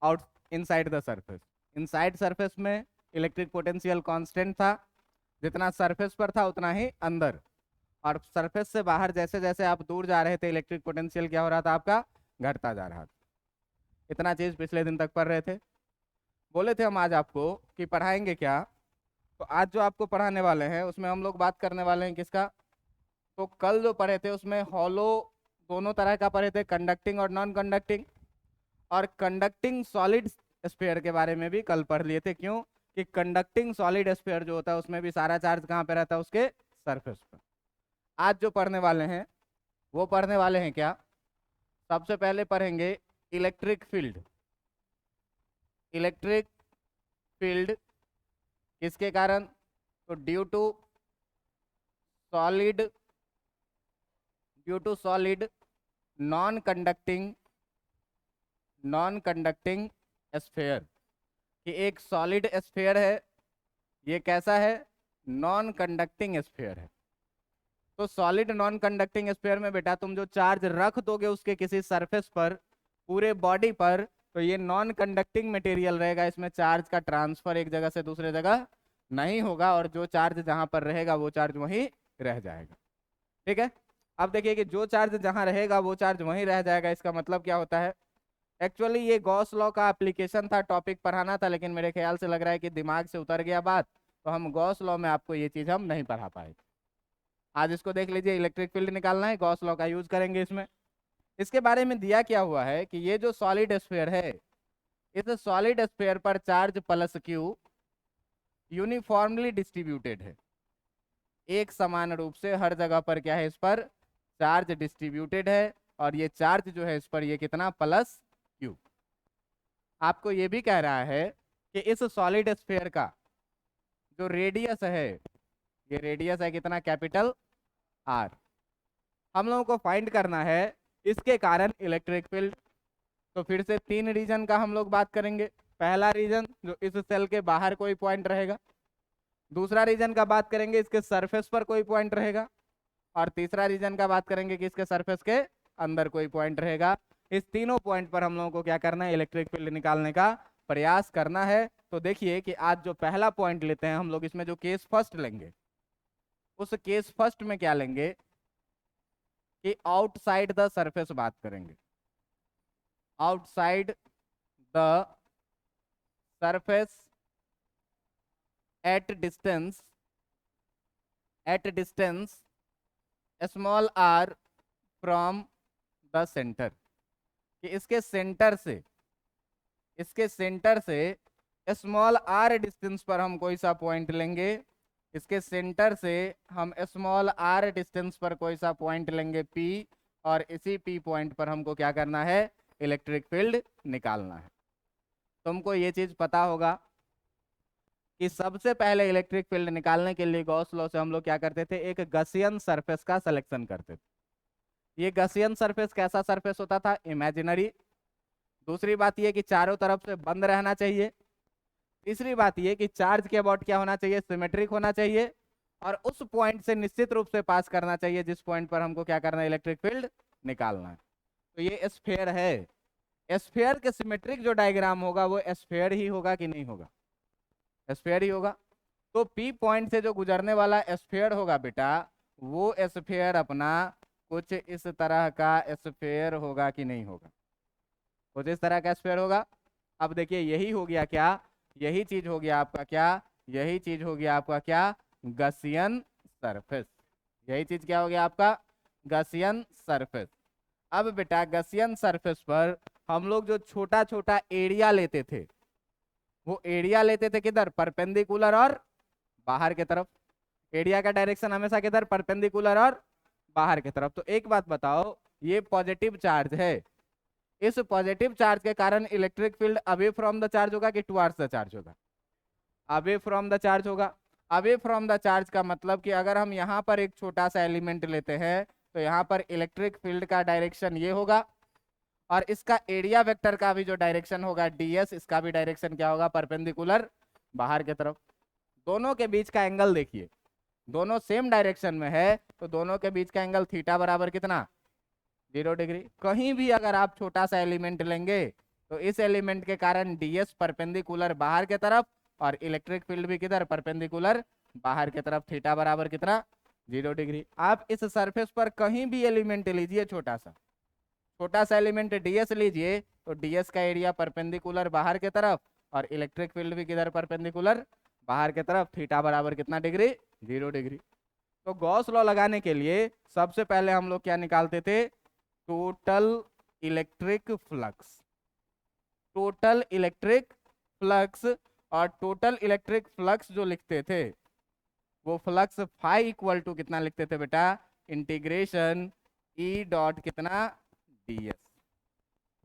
Out inside the surface. Inside surface में electric potential constant था, जितना सरफेस पर था उतना ही अंदर, और सरफेस से बाहर जैसे जैसे आप दूर जा रहे थे इलेक्ट्रिक पोटेंशियल क्या हो रहा था आपका, घटता जा रहा था। इतना चीज पिछले दिन तक पढ़ रहे थे। बोले थे हम आज आपको कि पढ़ाएंगे क्या, तो आज जो आपको पढ़ाने वाले हैं उसमें हम लोग बात करने वाले हैं किसका, तो कल जो पढ़े थे उसमें हॉलो दोनों तरह का पढ़े थे, कंडक्टिंग और नॉन कंडक्टिंग, और कंडक्टिंग सॉलिड स्फीयर के बारे में भी कल पढ़ लिए थे। क्यों कि कंडक्टिंग सॉलिड स्फीयर जो होता है उसमें भी सारा चार्ज कहाँ पे रहता है, उसके सरफेस पर। आज जो पढ़ने वाले हैं वो पढ़ने वाले हैं क्या, सबसे पहले पढ़ेंगे इलेक्ट्रिक फील्ड। इलेक्ट्रिक फील्ड किसके कारण, तो solid due to solid non conducting sphere, कि एक सॉलिड स्फीयर है, ये कैसा है, नॉन कंडक्टिंग स्फीयर है। तो सॉलिड नॉन कंडक्टिंग स्फीयर में बेटा तुम जो चार्ज रख दोगे उसके किसी सरफेस पर, पूरे बॉडी पर, तो ये नॉन कंडक्टिंग मटेरियल रहेगा, इसमें चार्ज का ट्रांसफर एक जगह से दूसरे जगह नहीं होगा, और जो चार्ज जहां पर रहेगा वो चार्ज वहीं रह जाएगा। ठीक है, अब देखिए कि जो चार्ज जहां रहेगा वो चार्ज वहीं रह जाएगा, इसका मतलब क्या होता है। एक्चुअली ये गॉस लॉ का एप्लीकेशन था, टॉपिक पढ़ाना था, लेकिन मेरे ख्याल से लग रहा है कि दिमाग से उतर गया बात, तो हम गॉस लॉ में आपको ये चीज हम नहीं पढ़ा पाए। आज इसको देख लीजिए, इलेक्ट्रिक फील्ड निकालना है, गॉस लॉ का यूज करेंगे इसमें। इसके बारे में दिया क्या हुआ है कि ये जो सॉलिड स्फीयर है, इस सॉलिड स्फीयर पर charge plus Q uniformly distributed है, एक समान रूप से हर जगह पर क्या है, इस पर चार्ज डिस्ट्रीब्यूटेड है, और ये चार्ज जो है इस पर ये कितना, प्लस क्यू। आपको ये भी कह रहा है कि इस सॉलिड स्फीयर का जो रेडियस है, ये रेडियस है कितना, कैपिटल आर। हम लोगों को फाइंड करना है इसके कारण इलेक्ट्रिक फील्ड। तो फिर से तीन रीजन का हम लोग बात करेंगे। पहला रीजन जो इस सेल के बाहर कोई पॉइंट रहेगा, दूसरा रीजन का बात करेंगे इसके सरफेस पर कोई पॉइंट रहेगा, और तीसरा रीजन का बात करेंगे कि इसके सरफेस के अंदर कोई पॉइंट रहेगा। इस तीनों पॉइंट पर हम लोगों को क्या करना है, इलेक्ट्रिक फील्ड निकालने का प्रयास करना है। तो देखिए कि आज जो पहला पॉइंट लेते हैं हम लोग, इसमें जो केस फर्स्ट लेंगे, उस केस फर्स्ट में क्या लेंगे कि आउटसाइड द सरफेस बात करेंगे। Outside the surface at distance small r from the centre, कि इसके सेंटर से स्मॉल आर डिस्टेंस पर हम कोई सा पॉइंट लेंगे। इसके सेंटर से हम स्मॉल आर डिस्टेंस पर कोई सा पॉइंट लेंगे P, और इसी P पॉइंट पर हमको क्या करना है, इलेक्ट्रिक फील्ड निकालना है। तुमको ये चीज पता होगा कि सबसे पहले इलेक्ट्रिक फील्ड निकालने के लिए गॉस लॉ से हम लोग क्या करते थे, एक गसियन सरफेस का सिलेक्शन करते थे। ये गसियन सरफेस कैसा सरफेस होता था, इमेजिनरी। दूसरी बात ये कि चारों तरफ से बंद रहना चाहिए। तीसरी बात ये कि चार्ज के अबाउट क्या होना चाहिए, सिमेट्रिक होना चाहिए, और उस पॉइंट से निश्चित रूप से पास करना चाहिए जिस पॉइंट पर हमको क्या करना है, इलेक्ट्रिक फील्ड निकालना है। तो ये स्फीयर है, स्फीयर के सिमेट्रिक जो डायग्राम होगा वो स्फीयर ही होगा कि नहीं होगा, स्फीयर ही होगा। तो P पॉइंट से जो गुजरने वाला स्फीयर होगा बेटा, वो स्फीयर अपना कुछ इस तरह का स्फीयर होगा कि नहीं होगा, कुछ इस तरह का स्फीयर होगा। अब देखिए यही हो गया क्या, यही चीज हो गया आपका क्या, यही चीज हो गया आपका क्या, गसियन सरफेस। यही चीज क्या हो गया आपका, गसियन सरफेस। अब बेटा गसियन सरफेस पर हम लोग जो छोटा छोटा एरिया लेते थे, वो एरिया लेते थे किधर, परपेंडिकुलर और बाहर की तरफ। एरिया का डायरेक्शन हमेशा किधर, परपेंडिकुलर और बाहर की तरफ। तो एक बात बताओ, ये पॉजिटिव चार्ज है, इस पॉजिटिव चार्ज के कारण electric field away from the charge होगा कि टुवर्ड्स द चार्ज होगा, अवे फ्रॉम द चार्ज होगा। अवे फ्रॉम द चार्ज का मतलब कि अगर हम यहाँ पर एक छोटा सा एलिमेंट लेते हैं तो यहाँ पर इलेक्ट्रिक फील्ड का डायरेक्शन ये होगा, और इसका एरिया वेक्टर का भी जो डायरेक्शन होगा ds, इसका भी डायरेक्शन क्या होगा, परपेंडिकुलर बाहर की तरफ। दोनों के बीच का एंगल देखिए, दोनों सेम डायरेक्शन में है, तो दोनों के बीच का एंगल थीटा बराबर कितना, 0 डिग्री। कहीं भी अगर आप छोटा सा एलिमेंट लेंगे तो इस एलिमेंट के कारण ds परपेंडिकुलर बाहर के तरफ और इलेक्ट्रिक फील्ड भी किधर, परपेंडिकुलर बाहर की तरफ। थीटा बराबर कितना, 0 डिग्री। आप इस सरफेस पर कहीं भी एलिमेंट लीजिए, छोटा सा एलिमेंट ds लीजिए, तो ds का एरिया परपेंडिकुलर बाहर के तरफ और इलेक्ट्रिक फील्ड भी किधर, परपेंडिकुलर बाहर के तरफ। थीटा बराबर कितना डिग्री, 0 डिग्री। तो गॉस लॉ लगाने के लिए सबसे पहले हम लोग क्या निकालते थे, total electric flux. Total electric flux, और टोटल इलेक्ट्रिक फ्लक्स जो लिखते थे वो फ्लक्स फाई इक्वल टू कितना लिखते थे बेटा, इंटीग्रेशन ई डॉट कितना, ds।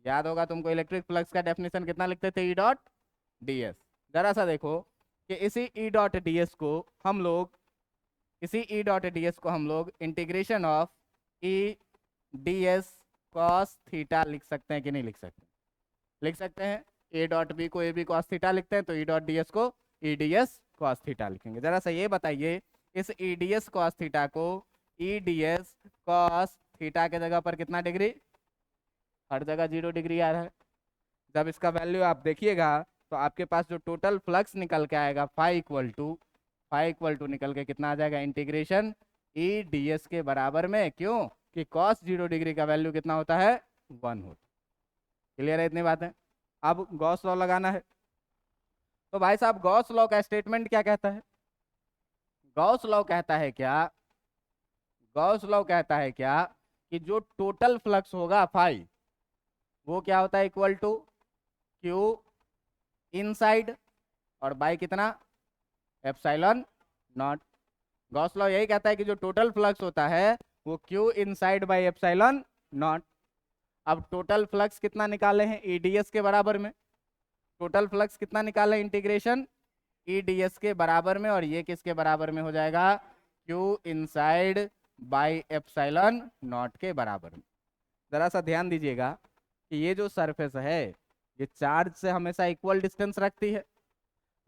याद होगा तुमको इलेक्ट्रिक फ्लक्स का डेफिनेशन कितना लिखते थे, ई डॉट ds। जरा सा देखो कि इसी ई डॉट ds को हम लोग integration of E ds cos theta लिख सकते हैं कि नहीं लिख सकते, लिख सकते हैं। ए डॉट बी को ए बी कॉस थीटा लिखते हैं, तो ई डॉट ds को ई ds cos थीटा लिखेंगे। जरा सा ये बताइए, इस ई ds cos थीटा को ई ds cos थीटा के जगह पर कितना डिग्री, हर जगह 0 डिग्री आ रहा है। जब इसका वैल्यू आप देखिएगा तो आपके पास जो टोटल फ्लक्स निकल के आएगा फाई इक्वल टू निकल के कितना आ जाएगा, इंटीग्रेशन ई ds के बराबर में। क्यों कि cos 0 डिग्री का वैल्यू कितना होता है, 1 होता। क्लियर है इतनी बातें। अब गॉस लॉ लगाना है। तो भाई साहब गॉस लॉ का स्टेटमेंट क्या कहता है, गॉस लॉ कहता है क्या कि जो टोटल फ्लक्स होगा फाई, वो क्या होता है, इक्वल टू क्यू इनसाइड और बाय कितना, एप्सिलॉन नॉट। गॉस लॉ यही कहता है कि जो टोटल फ्लक्स होता है वो Q inside by epsilon not. अब टोटल फ्लक्स कितना निकाले हैं, ईडीएस के बराबर में। टोटल फ्लक्स कितना निकाले, इंटीग्रेशन ईडीएस के बराबर में, और ये किसके बराबर में हो जाएगा, Q inside by epsilon not के बराबर में। जरा सा ध्यान दीजिएगा कि ये जो सरफेस है ये चार्ज से हमेशा इक्वल डिस्टेंस रखती है।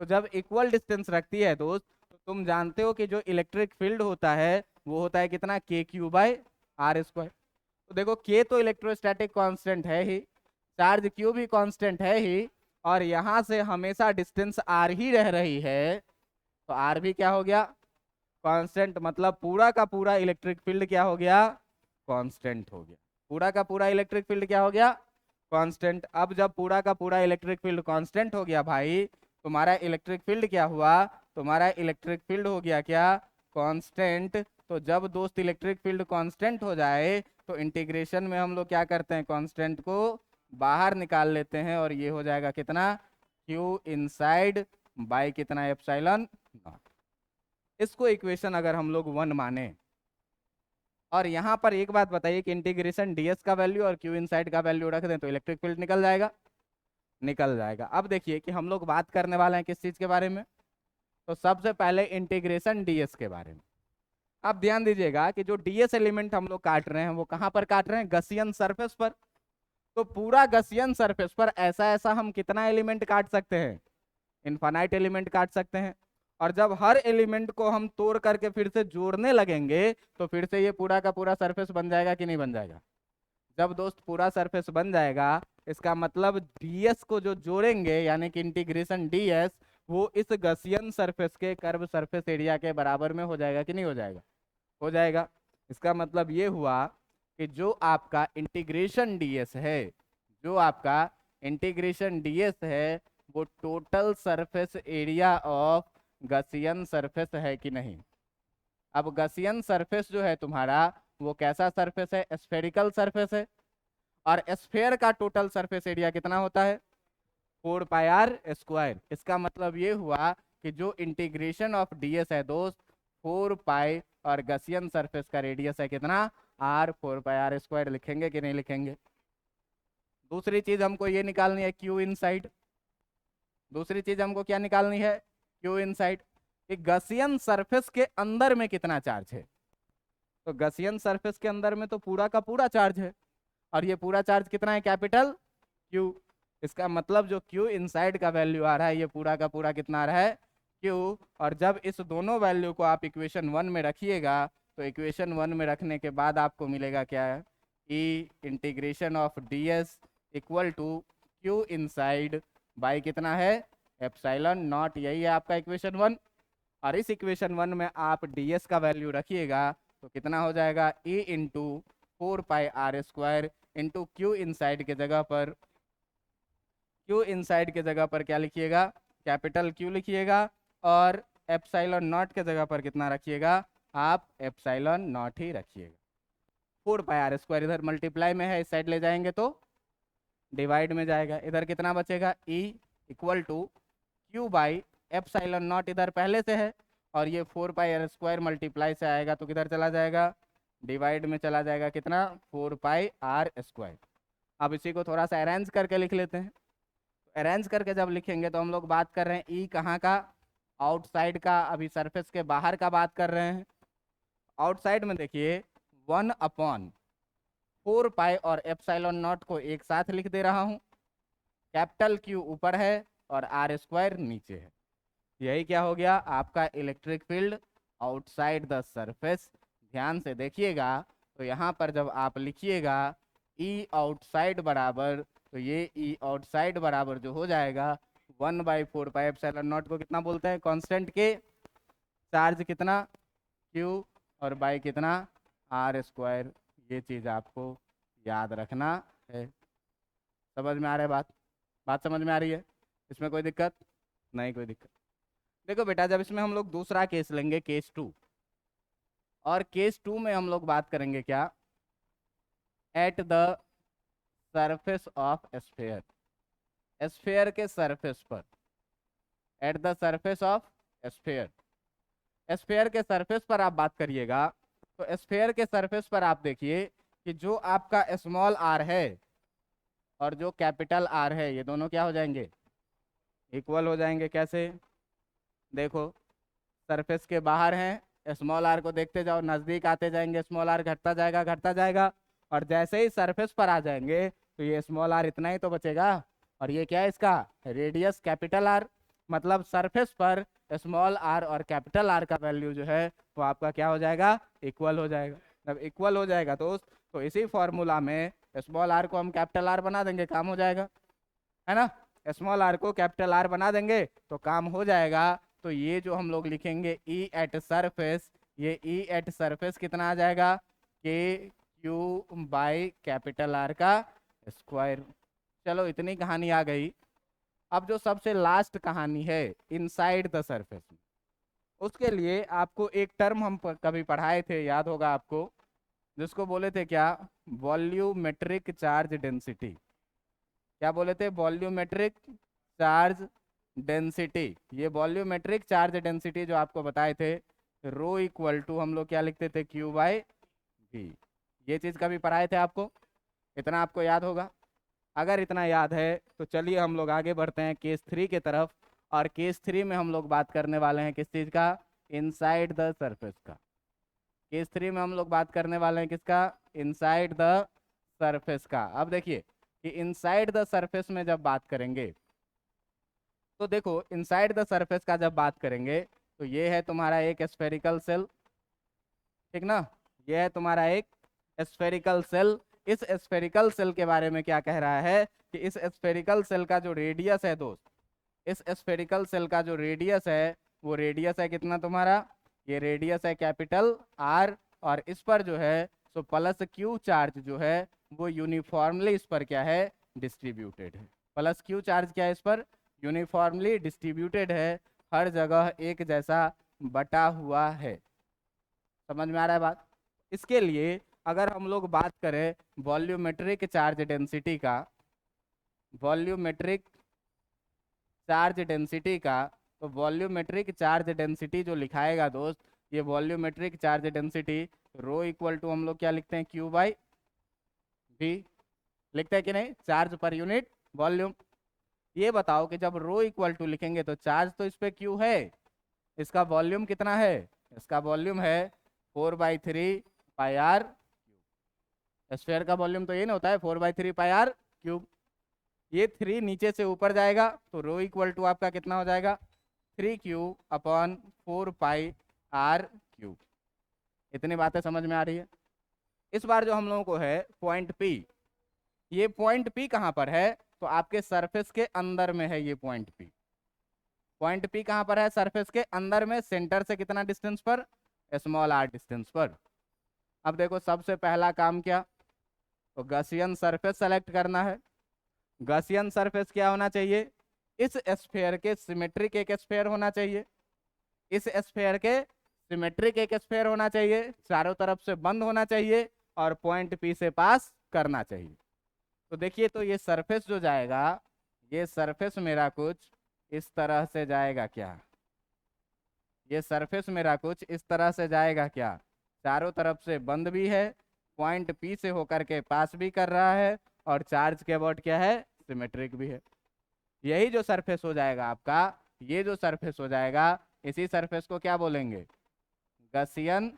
तो जब इक्वल डिस्टेंस रखती है दोस्त, तो तुम जानते हो कि जो इलेक्ट्रिक फील्ड होता है वो होता है कितना, के क्यू बाय आर स्क्वायर। तो देखो के तो इलेक्ट्रोस्टैटिक कांस्टेंट है ही, चार्ज क्यू भी कांस्टेंट है ही, और यहाँ से हमेशा डिस्टेंस आर ही रह रही है, तो आर भी क्या हो गया, कांस्टेंट। मतलब पूरा का पूरा इलेक्ट्रिक फील्ड क्या हो गया, कांस्टेंट हो गया। पूरा का पूरा इलेक्ट्रिक फील्ड क्या हो गया, कांस्टेंट। अब जब पूरा का पूरा इलेक्ट्रिक फील्ड कांस्टेंट हो गया भाई, तुम्हारा इलेक्ट्रिक फील्ड क्या हुआ, तुम्हारा इलेक्ट्रिक फील्ड हो गया क्या, कांस्टेंट। तो जब दोस्त इलेक्ट्रिक फील्ड कांस्टेंट हो जाए तो इंटीग्रेशन में हम लोग क्या करते हैं, कांस्टेंट को बाहर निकाल लेते हैं, और ये हो जाएगा कितना, क्यू इनसाइड बाय कितना, एप्सिलॉन नॉट। इसको इक्वेशन अगर हम लोग 1 माने, और यहाँ पर एक बात बताइए कि इंटीग्रेशन ds का वैल्यू और क्यू इनसाइड का वैल्यू रख दें तो इलेक्ट्रिक फील्ड निकल जाएगा। अब देखिए कि हम लोग बात करने वाले हैं किस चीज़ के बारे में, तो सबसे पहले इंटीग्रेशन ds के बारे में। अब ध्यान दीजिएगा कि जो ds एलिमेंट हम लोग काट रहे हैं वो कहाँ पर काट रहे हैं, गसियन सरफेस पर। तो पूरा गसियन सरफेस पर ऐसा हम कितना एलिमेंट काट सकते हैं, इनफाइनाइट एलिमेंट काट सकते हैं। और जब हर एलिमेंट को हम तोड़ करके फिर से जोड़ने लगेंगे तो फिर से ये पूरा का पूरा सरफेस बन जाएगा कि नहीं बन जाएगा। जब दोस्त पूरा सरफेस बन जाएगा, इसका मतलब ds को जो जोड़ेंगे यानी कि इंटीग्रेशन ds, वो इस गसियन सरफेस के कर्व सरफेस एरिया के बराबर में हो जाएगा कि नहीं हो जाएगा, हो जाएगा। इसका मतलब ये हुआ कि जो आपका इंटीग्रेशन ds है, वो total surface area of Gaussian surface है कि नहीं। अब गसियन सरफेस जो है तुम्हारा वो कैसा सरफेस है, स्फेरिकल सरफेस है, और स्फेयर का टोटल सरफेस एरिया कितना होता है, 4 पाई आर स्क्वायर। इसका मतलब ये हुआ कि जो इंटीग्रेशन ऑफ ds है दोस्त 4 पाई, और गसियन सरफेस का रेडियस है कितना, r, 4 पाई आर स्क्वायर। लिखेंगे कि नहीं लिखेंगे। दूसरी चीज हमको ये निकालनी है, क्यू इनसाइड। दूसरी चीज हमको क्या निकालनी है, क्यू इनसाइड। कि गसियन सरफेस के अंदर में कितना चार्ज है। तो गसियन सरफेस के अंदर में तो पूरा का पूरा चार्ज है, और ये पूरा चार्ज कितना है, कैपिटल क्यू। इसका मतलब जो क्यू इनसाइड का वैल्यू आ रहा है ये पूरा का पूरा कितना आ रहा है, क्यू। और जब इस दोनों वैल्यू को आप इक्वेशन 1 में रखिएगा तो इक्वेशन 1 में रखने के बाद आपको मिलेगा क्या है, E integration of ds equal to Q inside by कितना है एप्सिलॉन नॉट। यही है आपका इक्वेशन 1। और इस इक्वेशन 1 में आप ds का वैल्यू रखिएगा तो कितना हो जाएगा e into 4πr² into Q inside के जगह पर, क्यू इनसाइड के जगह पर क्या लिखिएगा कैपिटल क्यू लिखिएगा, और एप्सिलॉन नॉट के जगह पर कितना रखिएगा आप एप्सिलॉन नॉट ही रखिएगा। 4πr² इधर मल्टीप्लाई में है, इस साइड ले जाएंगे तो डिवाइड में जाएगा, इधर कितना बचेगा e equal to q by epsilon naught इधर पहले से है, और ये 4πr² मल्टीप्लाई से आएगा तो किधर चला जाएगा डिवाइड में चला जाएगा, कितना 4πr²। अब इसी को थोड़ा सा अरेंज करके लिख लेते हैं। अरेंज करके जब लिखेंगे तो हम लोग बात कर रहे हैं ई कहाँ का आउटसाइड का, अभी सरफेस के बाहर का बात कर रहे हैं। आउटसाइड में देखिए 1/4π और एप्सिलॉन नॉट को एक साथ लिख दे रहा हूँ, कैपिटल क्यू ऊपर है और r² नीचे है। यही क्या हो गया आपका electric field outside the surface. ध्यान से देखिएगा तो यहाँ पर जब आप लिखिएगा ई आउटसाइड बराबर, तो ये ई आउटसाइड बराबर जो हो जाएगा 1/4π एप्सिलॉन नॉट को कितना बोलते हैं कांस्टेंट के, चार्ज कितना क्यू और बाई कितना r²। ये चीज़ आपको याद रखना है। समझ में आ रहा है बात समझ में आ रही है, इसमें कोई दिक्कत नहीं, कोई दिक्कत। देखो बेटा जब इसमें हम लोग दूसरा केस लेंगे केस 2, और केस 2 में हम लोग बात करेंगे क्या at the surface of sphere, sphere के सरफेस पर, at the surface of sphere, sphere के सरफेस पर आप बात करिएगा तो स्फीयर के सरफेस पर आप देखिए कि जो आपका स्मॉल r है और जो कैपिटल R है ये दोनों क्या हो जाएंगे इक्वल हो जाएंगे। कैसे देखो सरफेस के बाहर हैं, स्मॉल r को देखते जाओ, नज़दीक आते जाएंगे स्मॉल r घटता जाएगा, और जैसे ही सरफेस पर आ जाएंगे तो ये स्मॉल r इतना ही तो बचेगा, और ये क्या है इसका रेडियस कैपिटल R। मतलब सरफेस पर स्मॉल r और कैपिटल R का वैल्यू जो है वो आपका क्या हो जाएगा इक्वल हो जाएगा। जब इक्वल हो जाएगा तो इसी फॉर्मूला में स्मॉल r को हम कैपिटल R बना देंगे, काम हो जाएगा, है ना। स्मॉल r को कैपिटल R बना देंगे तो काम हो जाएगा। तो ये जो हम लोग लिखेंगे E एट सरफेस, ये E एट सरफेस कितना आ जाएगा के क्यू बाई कैपिटल R का स्क्वायर। चलो इतनी कहानी आ गई। अब जो सबसे लास्ट कहानी है इनसाइड द सरफेस, उसके लिए आपको एक टर्म हम कभी पढ़ाए थे, याद होगा आपको, जिसको बोले थे क्या वॉल्यूमेट्रिक चार्ज डेंसिटी। क्या बोले थे वॉल्यूमेट्रिक चार्ज डेंसिटी। ये वॉल्यूमेट्रिक चार्ज डेंसिटी जो आपको बताए थे रो इक्वल टू हम लोग क्या लिखते थे क्यू बाई वी। ये चीज़ कभी पढ़ाए थे आपको, इतना आपको याद होगा। अगर इतना याद है तो चलिए हम लोग आगे बढ़ते हैं केस 3 के तरफ, और केस 3 में हम लोग बात करने वाले हैं किस चीज़ का इनसाइड द सरफेस का। केस 3 में हम लोग बात करने वाले हैं किसका इनसाइड द सरफेस का। अब देखिए कि इनसाइड द सरफेस में जब बात करेंगे तो देखो इनसाइड द सरफेस का जब बात करेंगे तो ये है तुम्हारा एक स्फेरिकल सेल, ठीक ना, ये है तुम्हारा एक स्फेरिकल सेल। इस स्फेरिकल सेल के बारे में क्या कह रहा है कि इस स्फेरिकल सेल का जो रेडियस है दोस्त, इस स्फेरिकल सेल का जो रेडियस है वो रेडियस है कितना तुम्हारा, ये रेडियस है कैपिटल R, और इस पर जो है सो प्लस क्यू चार्ज जो है वो यूनिफॉर्मली इस पर क्या है डिस्ट्रीब्यूटेड है। प्लस क्यू चार्ज क्या है इस पर यूनिफॉर्मली डिस्ट्रीब्यूटेड है, हर जगह एक जैसा बटा हुआ है। समझ में आ रहा है बात। इसके लिए अगर हम लोग बात करें वॉल्यूमेट्रिक चार्ज डेंसिटी का, वॉल्यूमेट्रिक चार्ज डेंसिटी का, तो वॉल्यूमेट्रिक चार्ज डेंसिटी जो लिखाएगा दोस्त, ये volumetric charge density rho equal to हम लोग क्या लिखते हैं क्यू बाई वी, लिखते हैं कि नहीं, चार्ज पर यूनिट वॉल्यूम। ये बताओ कि जब रो इक्वल टू लिखेंगे तो चार्ज तो इस पे क्यू है, इसका वॉल्यूम कितना है, इसका वॉल्यूम है 4/3πr। स्फीयर का वॉल्यूम तो ये ना होता है 4/3πr क्यूब। ये 3 नीचे से ऊपर जाएगा तो रो इक्वल टू आपका कितना हो जाएगा 3q/4πr³। इतनी बातें समझ में आ रही है। इस बार जो हम लोगों को है पॉइंट P, ये पॉइंट P कहाँ पर है तो आपके सरफेस के अंदर में है ये पॉइंट पी। पॉइंट पी कहाँ पर है? सरफेस के अंदर में, सेंटर से कितना डिस्टेंस पर? स्मॉल आर डिस्टेंस पर। अब देखो सबसे पहला काम क्या, तो गॉसियन सरफेस सेलेक्ट करना है। गॉसियन सरफेस क्या होना चाहिए? इस स्फीयर के सिमेट्रिक एक स्फीयर होना चाहिए। इस स्फीयर के सिमेट्रिक एक स्फीयर होना चाहिए, चारों तरफ से बंद होना चाहिए और पॉइंट पी से पास करना चाहिए। तो देखिए, तो ये सरफेस जो जाएगा, ये सरफेस मेरा कुछ इस तरह से जाएगा क्या? ये सरफेस मेरा कुछ इस तरह से जाएगा क्या? चारों तरफ से बंद भी है, पॉइंट पी से होकर के पास भी कर रहा है, और चार्ज के अबाउट क्या है? सिमेट्रिक भी है। यही जो सरफेस हो जाएगा आपका, ये जो सरफेस हो जाएगा, इसी सरफेस को क्या बोलेंगे? Gaussian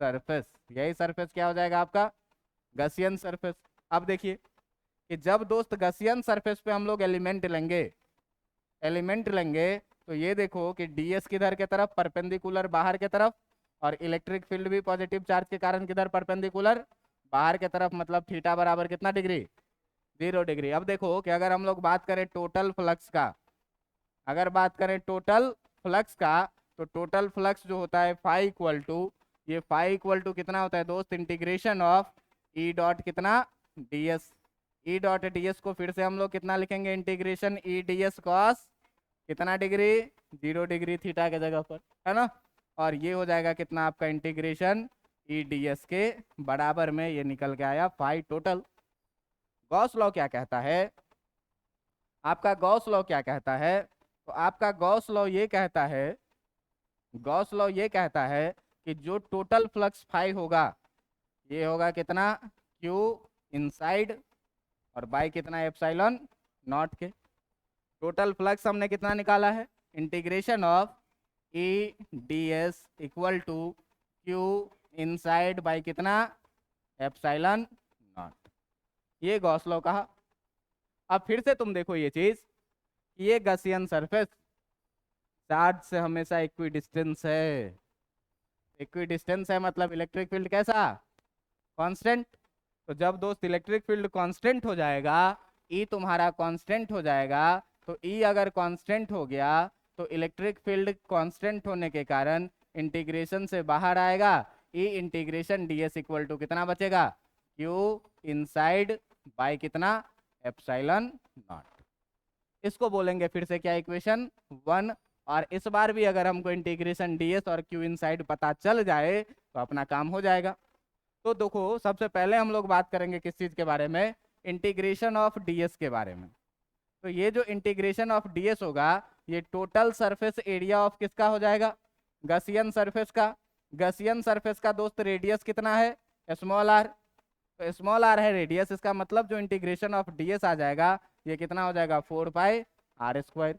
surface. यही सरफेस क्या हो जाएगा आपका? Gaussian surface. अब देखिए कि जब दोस्त गॉसियन सरफेस पे हम लोग एलिमेंट लेंगे, तो ये देखो कि ds किधर के तरफ? परपेंडिकुलर बाहर के तरफ, और इलेक्ट्रिक फील्ड भी पॉजिटिव चार्ज के कारण किधर? परपेंडिकुलर बाहर के तरफ। मतलब थीटा बराबर कितना डिग्री? 0 डिग्री। अब देखो कि अगर हम लोग बात करें टोटल फ्लक्स का, अगर बात करें टोटल फ्लक्स का, तो टोटल फ्लक्स जो होता है फाई इक्वल टू, ये फाई इक्वल टू कितना होता है दोस्त? इंटीग्रेशन ऑफ ई डॉट कितना? ds। ई डॉट ds को फिर से हम लोग कितना लिखेंगे? इंटीग्रेशन ई ds कॉस कितना डिग्री? 0 डिग्री थीटा के जगह पर, है ना। और ये हो जाएगा कितना आपका? इंटीग्रेशन ई ds के बराबर में ये निकल के आया फाई टोटल। गॉस लॉ क्या कहता है? आपका गॉस लॉ क्या कहता है? तो आपका गॉस लॉ ये कहता है, गॉस लॉ ये कहता है कि जो टोटल फ्लक्स फाई होगा, ये होगा कितना? क्यू इनसाइड और बाई कितना? एप्सिलॉन नॉट के। टोटल फ्लक्स हमने कितना निकाला है? Integration of E ds equal to Q inside by कितना? Epsilon not. ये गॉस लॉ कहा। अब फिर से तुम देखो ये चीज, ये गॉसियन सरफेस चार्ज से हमेशा इक्वी डिस्टेंस है। इक्वी डिस्टेंस है मतलब इलेक्ट्रिक फील्ड कैसा? कांस्टेंट। तो जब दोस्त इलेक्ट्रिक फील्ड कांस्टेंट हो जाएगा, ई तुम्हारा कांस्टेंट हो जाएगा, तो ई अगर कांस्टेंट हो गया, तो इलेक्ट्रिक फील्ड कांस्टेंट होने के कारण इंटीग्रेशन से बाहर आएगा। ई इंटीग्रेशन ds इक्वल टू कितना बचेगा? क्यू इनसाइड बाय कितना? Epsilon not. इसको बोलेंगे फिर से क्या? इक्वेशन 1। और इस बार भी अगर हमको इंटीग्रेशन ds और क्यू इनसाइड पता चल जाए तो अपना काम हो जाएगा। तो देखो सबसे पहले हम लोग बात करेंगे किस चीज के बारे में? इंटीग्रेशन ऑफ ds के बारे में। तो ये जो इंटीग्रेशन ऑफ ds होगा, ये टोटल सरफेस एरिया ऑफ किसका हो जाएगा? गॉसियन सरफेस का। गॉसियन सरफेस का दोस्त रेडियस कितना है? Small r. तो स्मॉल आर है रेडियस, इसका मतलब जो इंटीग्रेशन ऑफ ds आ जाएगा, ये कितना हो जाएगा? 4 पाई आर स्क्वायर।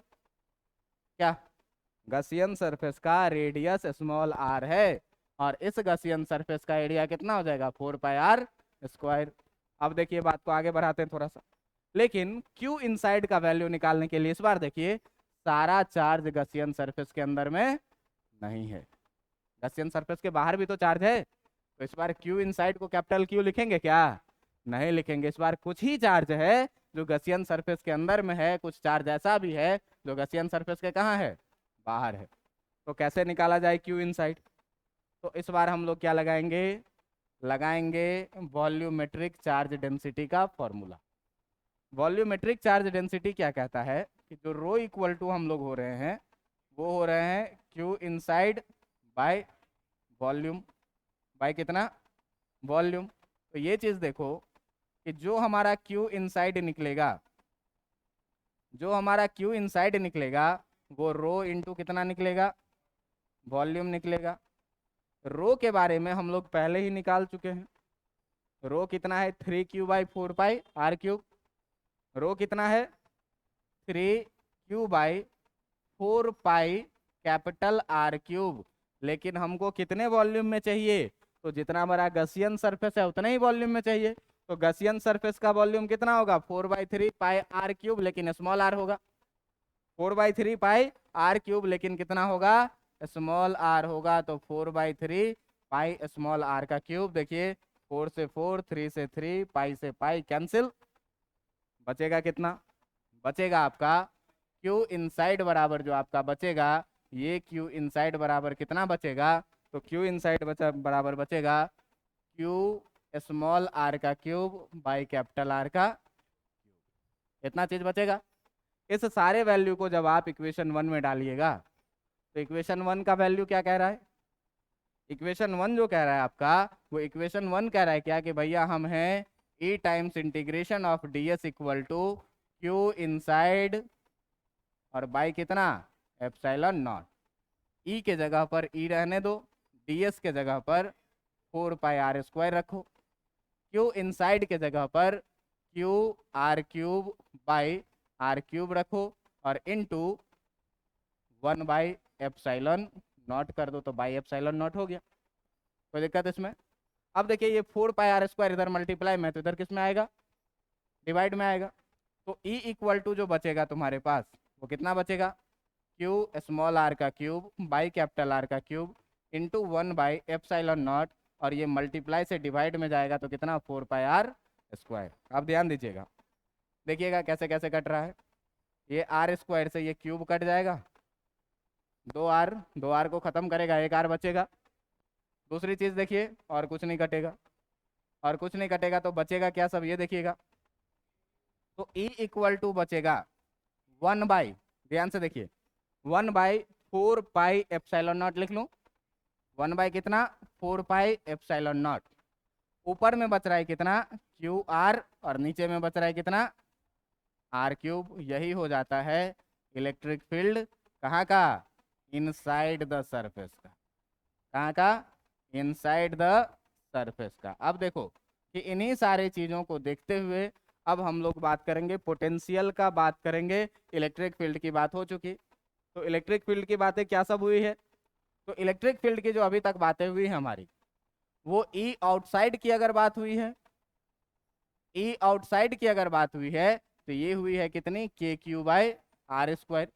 क्या? गॉसियन सरफेस का रेडियस स्मॉल आर है, और इस गॉसियन सरफेस का एरिया कितना हो जाएगा? 4 पाई आर स्क्वायर। अब देखिए बात को आगे बढ़ाते हैं थोड़ा सा। लेकिन क्यू इनसाइड का वैल्यू निकालने के लिए इस बार देखिए, सारा चार्ज गॉसियन सरफेस के अंदर में नहीं है, गॉसियन सरफेस के बाहर भी तो चार्ज है। तो इस बार क्यू इनसाइड को कैपिटल क्यू लिखेंगे क्या? नहीं लिखेंगे। इस बार कुछ ही चार्ज है जो गॉसियन सरफेस के अंदर में है, कुछ चार्ज ऐसा भी है जो गॉसियन सरफेस के कहाँ है? बाहर है। तो कैसे निकाला जाए क्यू इनसाइड? तो इस बार हम लोग क्या लगाएंगे वॉल्यूमेट्रिक चार्ज डेंसिटी का फॉर्मूला। वॉल्यूमेट्रिक चार्ज डेंसिटी क्या कहता है कि जो रो इक्वल टू हम लोग हो रहे हैं, वो हो रहे हैं q inside by volume, by कितना? वॉल्यूम। तो ये चीज देखो कि जो हमारा क्यू इनसाइड निकलेगा, जो हमारा क्यू इनसाइड निकलेगा, वो रो इंटू कितना निकलेगा? वॉल्यूम निकलेगा। रो के बारे में हम लोग पहले ही निकाल चुके हैं। रो कितना है? 3q by 4 pi R cube. Rho कितना है? 3q by 4 pi capital R cube. लेकिन हमको कितने वॉल्यूम में चाहिए? तो जितना बड़ा गॉसियन सरफेस है उतने ही वॉल्यूम में चाहिए। तो गॉसियन सरफेस का वॉल्यूम कितना होगा? 4/3 पाई आर क्यूब, लेकिन स्मॉल आर होगा। 4/3 पाई आर क्यूब, लेकिन कितना होगा? स्मॉल आर होगा। तो 4/3 पाई स्मॉल आर का क्यूब। देखिए 4 से 4, 3 से 3, पाई से पाई कैंसिल, बचेगा कितना? बचेगा आपका क्यू इनसाइड बराबर जो आपका बचेगा, ये क्यू इनसाइड बराबर कितना बचेगा, तो क्यू इनसाइड बराबर बचेगा क्यू स्मॉल आर का क्यूब बाई कैपिटल आर का, इतना चीज बचेगा। इस सारे वैल्यू को जब आप इक्वेशन 1 में डालिएगा तो इक्वेशन 1 का वैल्यू क्या कह रहा है, इक्वेशन 1 जो कह रहा है आपका, वो इक्वेशन 1 कह रहा है क्या कि भैया हम हैं E times integration of D S equal to Q inside और बाई कितना एप्सिलॉन नॉट। ई के जगह पर ई रहने दो, डी एस के जगह पर 4 पाई r² रखो, क्यू इनसाइड के जगह पर q r cube by are cube रखो और इनटू 1/एप्सिलॉन नॉट कर दो, तो बाई एप्सिलॉन नॉट हो गया। कोई दिक्कत इसमें? अब देखिए ये 4 पाई r² इधर मल्टीप्लाई में तो इधर किस में आएगा, डिवाइड में आएगा। तो ई इक्वल टू जो बचेगा तुम्हारे पास वो कितना बचेगा, क्यू स्मॉल आर का क्यूब बाई कैपिटल आर का क्यूब इंटू 1/एप्सिलॉन नॉट, और ये मल्टीप्लाई से डिवाइड में जाएगा तो कितना 4 पाई r²। अब ध्यान दीजिएगा, देखिएगा कैसे कैसे कट रहा है। ये r² से ये क्यूब कट जाएगा, 2r को ख़त्म करेगा, 1r बचेगा। दूसरी चीज़ देखिए, और कुछ नहीं कटेगा, और कुछ नहीं कटेगा तो बचेगा क्या सब, ये देखिएगा। तो e इक्वल टू बचेगा 1/, ध्यान से देखिए, 1/4 पाई एप्सिलॉन नॉट लिख लूँ, 1/ कितना 4 पाई एप्सिलॉन नॉट। ऊपर में बच रहा है कितना क्यू आर और नीचे में बच रहा है कितना आर क्यूब। यही हो जाता है इलेक्ट्रिक फील्ड कहाँ का, इनसाइड द सरफेस का। कहाँ का, इनसाइड द सरफेस का। अब देखो कि इन्हीं सारे चीज़ों को देखते हुए अब हम लोग बात करेंगे पोटेंशियल का, बात करेंगे। इलेक्ट्रिक फील्ड की बात हो चुकी, तो इलेक्ट्रिक फील्ड की बातें क्या सब हुई है, तो इलेक्ट्रिक फील्ड की जो अभी तक बातें हुई हैं हमारी, वो ई आउटसाइड की अगर बात हुई है, ई आउटसाइड की अगर बात हुई है तो ये हुई है कितनी KQ/r²,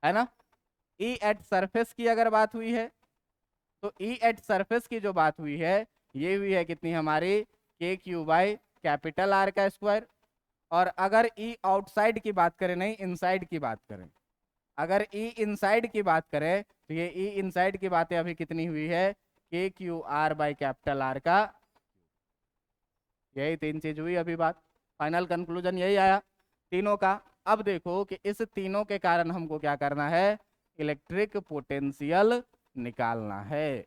है ना। ई एट सरफेस की अगर बात हुई है तो ई एट सरफेस की जो बात हुई है ये हुई है कितनी हमारी KQ/कैपिटल R का स्क्वायर। और अगर ई आउटसाइड की बात करें, नहीं इनसाइड की बात करें, अगर ई इनसाइड की बात करें तो ये ई इनसाइड की बातें अभी कितनी हुई है KQ/R का। यही 3 चीज हुई अभी बात, फाइनल कंक्लूजन यही आया तीनों का। अब देखो कि इस तीनों के कारण हमको क्या करना है, इलेक्ट्रिक पोटेंशियल निकालना है,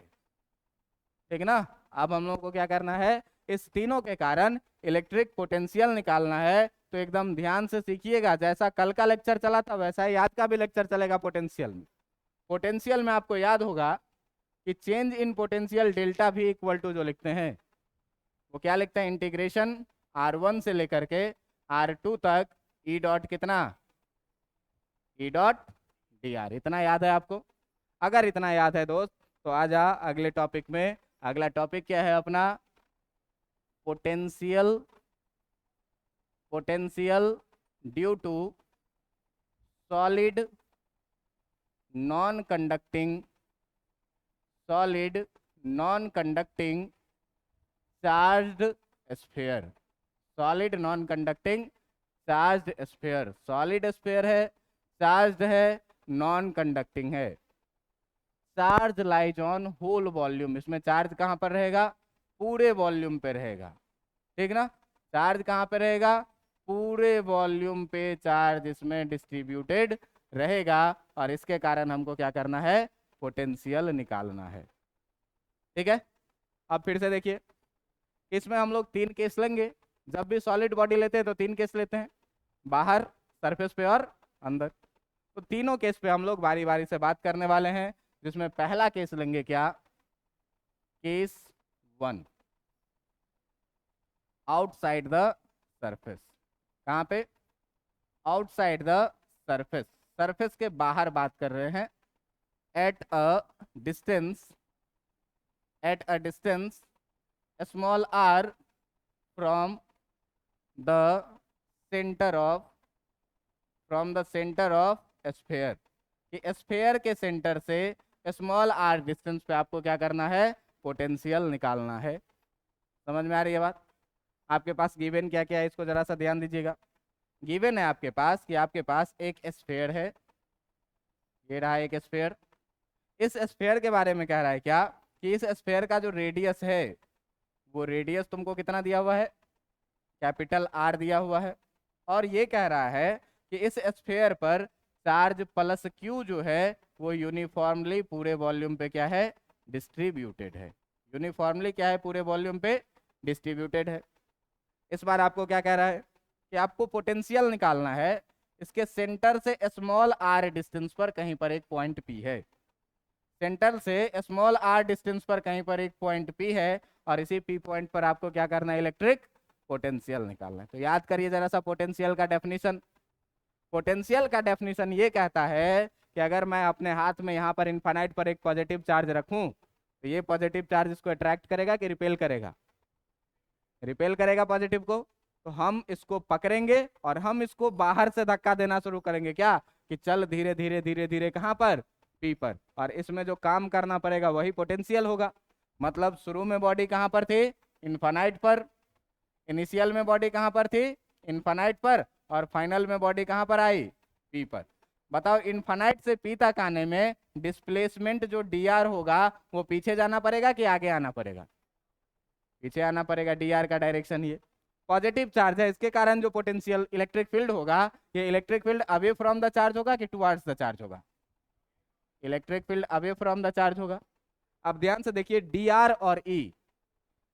ठीक ना। अब हम लोग को क्या करना है, इस तीनों के कारण इलेक्ट्रिक पोटेंशियल निकालना है। तो एकदम ध्यान से सीखिएगा, जैसा कल का लेक्चर चला था वैसा ही आज का भी लेक्चर चलेगा पोटेंशियल में। पोटेंशियल में आपको याद होगा कि चेंज इन पोटेंशियल डेल्टा भी इक्वल टू जो लिखते हैं वो क्या लिखते हैं, इंटीग्रेशन R1 से लेकर के R2 तक ई डॉट कितना, ई डॉट dr। इतना याद है आपको? अगर इतना याद है दोस्त तो आ जा अगले टॉपिक में। अगला टॉपिक क्या है अपना, potential, potential due to solid non conducting, solid non conducting charged sphere, solid non conducting charged sphere. Solid sphere है, चार्ज्ड है, नॉन कंडक्टिंग है। Charge lies on whole volume, इसमें चार्ज कहाँ पर रहेगा, पूरे वॉल्यूम पे रहेगा, ठीक ना। चार्ज कहाँ पे रहेगा, पूरे वॉल्यूम पे चार्ज इसमें डिस्ट्रीब्यूटेड रहेगा। और इसके कारण हमको क्या करना है, पोटेंशियल निकालना है, ठीक है। अब फिर से देखिए, इसमें हम लोग 3 केस लेंगे। जब भी सॉलिड बॉडी लेते हैं तो 3 केस लेते हैं, बाहर, सरफेस पे और अंदर। तो तीनों केस पे हम लोग बारी बारी से बात करने वाले हैं, जिसमें पहला केस लेंगे क्या, केस 1, आउटसाइड द सरफेस। कहाँ पे, आउटसाइड द सरफेस, सरफेस के बाहर बात कर रहे हैं। At a distance, at a distance small r from the centre of, from the centre of sphere, कि स्फीयर के सेंटर से स्मॉल r डिस्टेंस पे आपको क्या करना है, पोटेंशियल निकालना है। समझ में आ रही है बात? आपके पास गिवन क्या क्या है इसको जरा सा ध्यान दीजिएगा। गिवन है आपके पास कि आपके पास एक स्फीयर है, ये रहा एक स्फीयर। इस स्फीयर के बारे में कह रहा है क्या कि इस स्फीयर का जो रेडियस है वो रेडियस तुमको कितना दिया हुआ है, कैपिटल आर दिया हुआ है। और ये कह रहा है कि इस स्फीयर पर चार्ज प्लस क्यू जो है वो यूनिफॉर्मली पूरे वॉल्यूम पे क्या है, डिस्ट्रीब्यूटेड है। यूनिफॉर्मली क्या है, पूरे वॉल्यूम पे डिस्ट्रीब्यूटेड है। इस बार आपको क्या कह रहा है कि आपको पोटेंशियल निकालना है, इसके सेंटर से स्मॉल आर डिस्टेंस पर कहीं पर एक पॉइंट पी है, सेंटर से स्मॉल आर डिस्टेंस पर कहीं पर एक पॉइंट पी है, और इसी पी पॉइंट पर आपको क्या करना है, इलेक्ट्रिक पोटेंशियल निकालना है। तो याद करिए जरा सा पोटेंशियल का डेफिनेशन। पोटेंशियल का डेफिनेशन ये कहता है कि अगर मैं अपने हाथ में यहाँ पर इन्फानाइट पर एक पॉजिटिव चार्ज रखूं तो ये पॉजिटिव चार्ज इसको अट्रैक्ट करेगा कि रिपेल करेगा, रिपेल करेगा पॉजिटिव को। तो हम इसको पकड़ेंगे और हम इसको बाहर से धक्का देना शुरू करेंगे, क्या कि चल धीरे धीरे धीरे धीरे कहाँ पर, पी पर, और इसमें जो काम करना पड़ेगा वही पोटेंशियल होगा। मतलब शुरू में बॉडी कहाँ पर थी, इन्फानाइट पर, इनिशियल में बॉडी कहाँ पर थी, इन्फानाइट पर, और फाइनल में बॉडी कहाँ पर आई, पी पर। बताओ इन्फानाइट से पी तक आने में डिस्प्लेसमेंट जो डी आर होगा वो पीछे जाना पड़ेगा कि आगे आना पड़ेगा, पीछे आना पड़ेगा। डी आर का डायरेक्शन ये पॉजिटिव चार्ज है, इसके कारण जो पोटेंशियल इलेक्ट्रिक फील्ड होगा ये electric field away from the charge होगा कि टुवर्ड्स द चार्ज होगा, electric field away from the charge होगा। अब ध्यान से देखिए डी आर और ई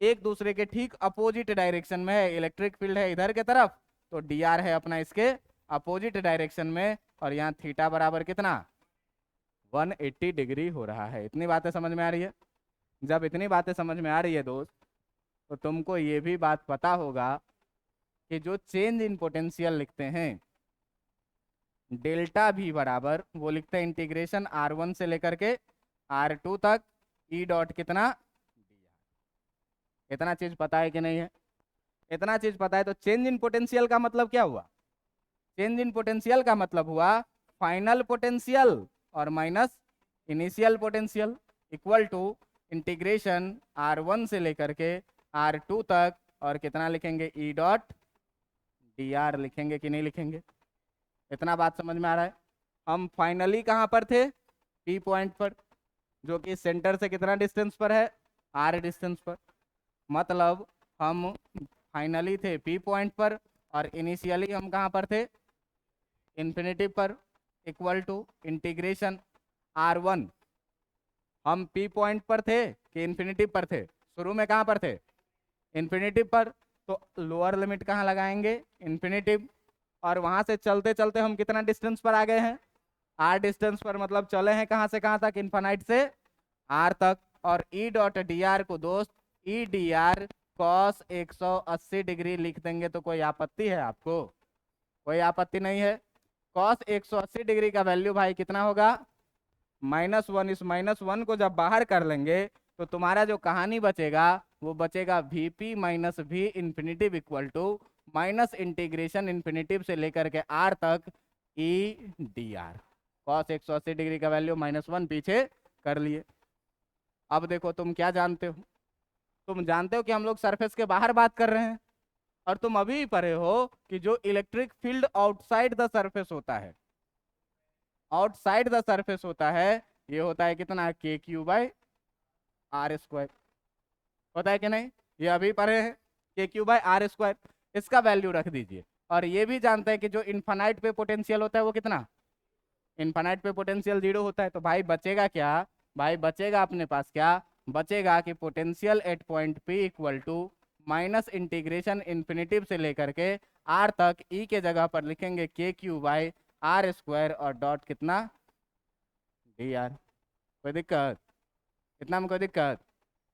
एक दूसरे के ठीक अपोजिट डायरेक्शन में है, इलेक्ट्रिक फील्ड है इधर के तरफ तो डी आर है अपना इसके अपोजिट डायरेक्शन में, और यहाँ थीटा बराबर कितना 180 डिग्री हो रहा है। इतनी बातें समझ में आ रही है? जब इतनी बातें समझ में आ रही है दोस्त तो तुमको ये भी बात पता होगा कि जो चेंज इन पोटेंशियल लिखते हैं डेल्टा भी बराबर वो लिखते हैं इंटीग्रेशन R1 से लेकर के R2 तक ई डॉट कितना dr। इतना चीज पता है कि नहीं है? इतना चीज पता है तो चेंज इन पोटेंशियल का मतलब क्या हुआ, चेंज इन पोटेंशियल का मतलब हुआ फाइनल पोटेंशियल और minus initial potential equal to integration R1 से लेकर के R2 तक, और कितना लिखेंगे ई डॉट dr लिखेंगे कि नहीं लिखेंगे? इतना बात समझ में आ रहा है? हम फाइनली कहाँ पर थे, पी पॉइंट पर, जो कि सेंटर से कितना डिस्टेंस पर है, आर डिस्टेंस पर। मतलब हम फाइनली थे पी पॉइंट पर और इनिशियली हम कहाँ पर थे, इन्फिनिटी पर, इक्वल टू इंटीग्रेशन R1। हम पी पॉइंट पर थे कि इन्फिनिटी पर थे, शुरू में कहाँ पर थे, इन्फिनिटी पर, तो लोअर लिमिट कहाँ लगाएंगे, इन्फिनिटी, और वहां से चलते चलते हम कितना डिस्टेंस पर आ गए हैं, आर डिस्टेंस पर। मतलब चले हैं कहाँ से कहाँ तक, इन्फानाइट से आर तक। और ई डॉट डी आर को दोस्त ई डी आर कॉस 180 डिग्री लिख देंगे तो कोई आपत्ति है आपको? कोई आपत्ति नहीं है। कॉस 180 डिग्री का वैल्यू भाई कितना होगा, -1। इस -1 को जब बाहर कर लेंगे तो तुम्हारा जो कहानी बचेगा वो बचेगा Vp minus V infinitive equal to minus integration infinitive से लेकर के आर तक E D R. Cos 180 degree का वैल्यू -1 पीछे कर लिए। अब देखो तुम क्या जानते हो, तुम जानते हो कि हम लोग सरफेस के बाहर बात कर रहे हैं, और तुम अभी पढ़े हो कि जो electric field outside the surface होता है, आउटसाइड द सरफेस होता है, ये होता है कितना, के क्यू बाई आर स्क्वायर। होता है कि नहीं? ये अभी पढ़े हैं, के क्यू बाई आर स्क्वायर। इसका वैल्यू रख दीजिए। और ये भी जानते हैं कि जो इन्फानाइट पे पोटेंशियल होता है वो कितना, इन्फानाइट पे पोटेंशियल 0 होता है। तो भाई बचेगा क्या, भाई बचेगा अपने पास क्या बचेगा कि potential at point P equal to minus integration infinitive से लेकर के आर तक, ई के जगह पर लिखेंगे के क्यू बाई आर स्क्वायर और डॉट कितना डी आर। कोई दिक्कत? इतना में कोई दिक्कत?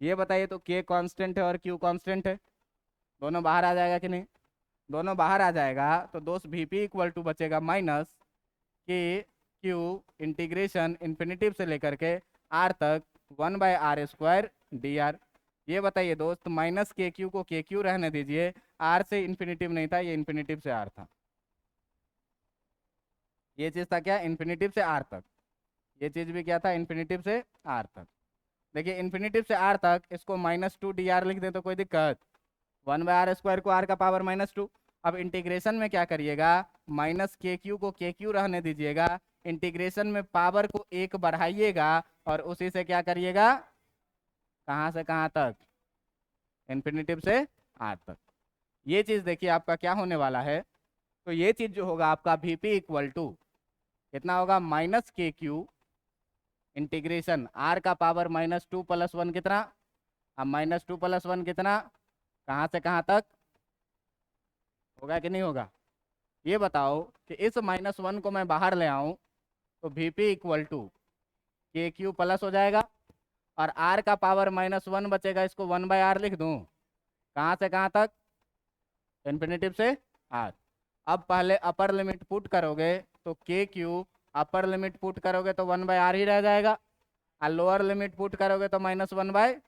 ये बताइए तो के कांस्टेंट है और क्यू कांस्टेंट है, दोनों बाहर आ जाएगा कि नहीं? दोनों बाहर आ जाएगा तो दोस्त Vp इक्वल टू बचेगा माइनस के क्यू इंटीग्रेशन इन्फिनिटिव से लेकर के आर तक 1 by r square d r. ये बताइए दोस्त माइनस के क्यू को के क्यू रहने दीजिए, आर से इन्फिनिटिव नहीं था, ये इन्फिनिटिव से आर था। ये चीज़ था क्या, इन्फिनिटिव से आर तक। ये चीज़ भी क्या था, इन्फिनिटिव से आर तक। देखिए इन्फिनिटिव से आर तक इसको -2 डी आर लिख दें तो कोई दिक्कत, 1 बाय आर स्क्वायर को आर का पावर -2। अब इंटीग्रेशन में क्या करिएगा, माइनस के क्यू को के क्यू रहने दीजिएगा, इंटीग्रेशन में पावर को 1 बढ़ाइएगा और उसी से क्या करिएगा, कहाँ से कहाँ तक, इन्फिनिटिव से आर तक। ये चीज़ देखिए आपका क्या होने वाला है, तो ये चीज़ जो होगा आपका वी पी इक्वल टू कितना होगा, माइनस के क्यू इंटीग्रेशन आर का पावर -2 + 1 कितना, अब -2 + 1 कितना, कहाँ से कहाँ तक होगा कि नहीं होगा, ये बताओ कि इस -1 को मैं बाहर ले आऊँ तो वी पी इक्वल टू के क्यू प्लस हो जाएगा और आर का पावर -1 बचेगा, इसको 1/r लिख दूँ, कहाँ से कहाँ तक, इन्फिनिटिव से आर। अब पहले अपर लिमिट पुट करोगे तो के क्यू अपर लिमिट पुट करोगे तो 1/r ही रह जाएगा और लोअर लिमिट पुट करोगे तो -1/,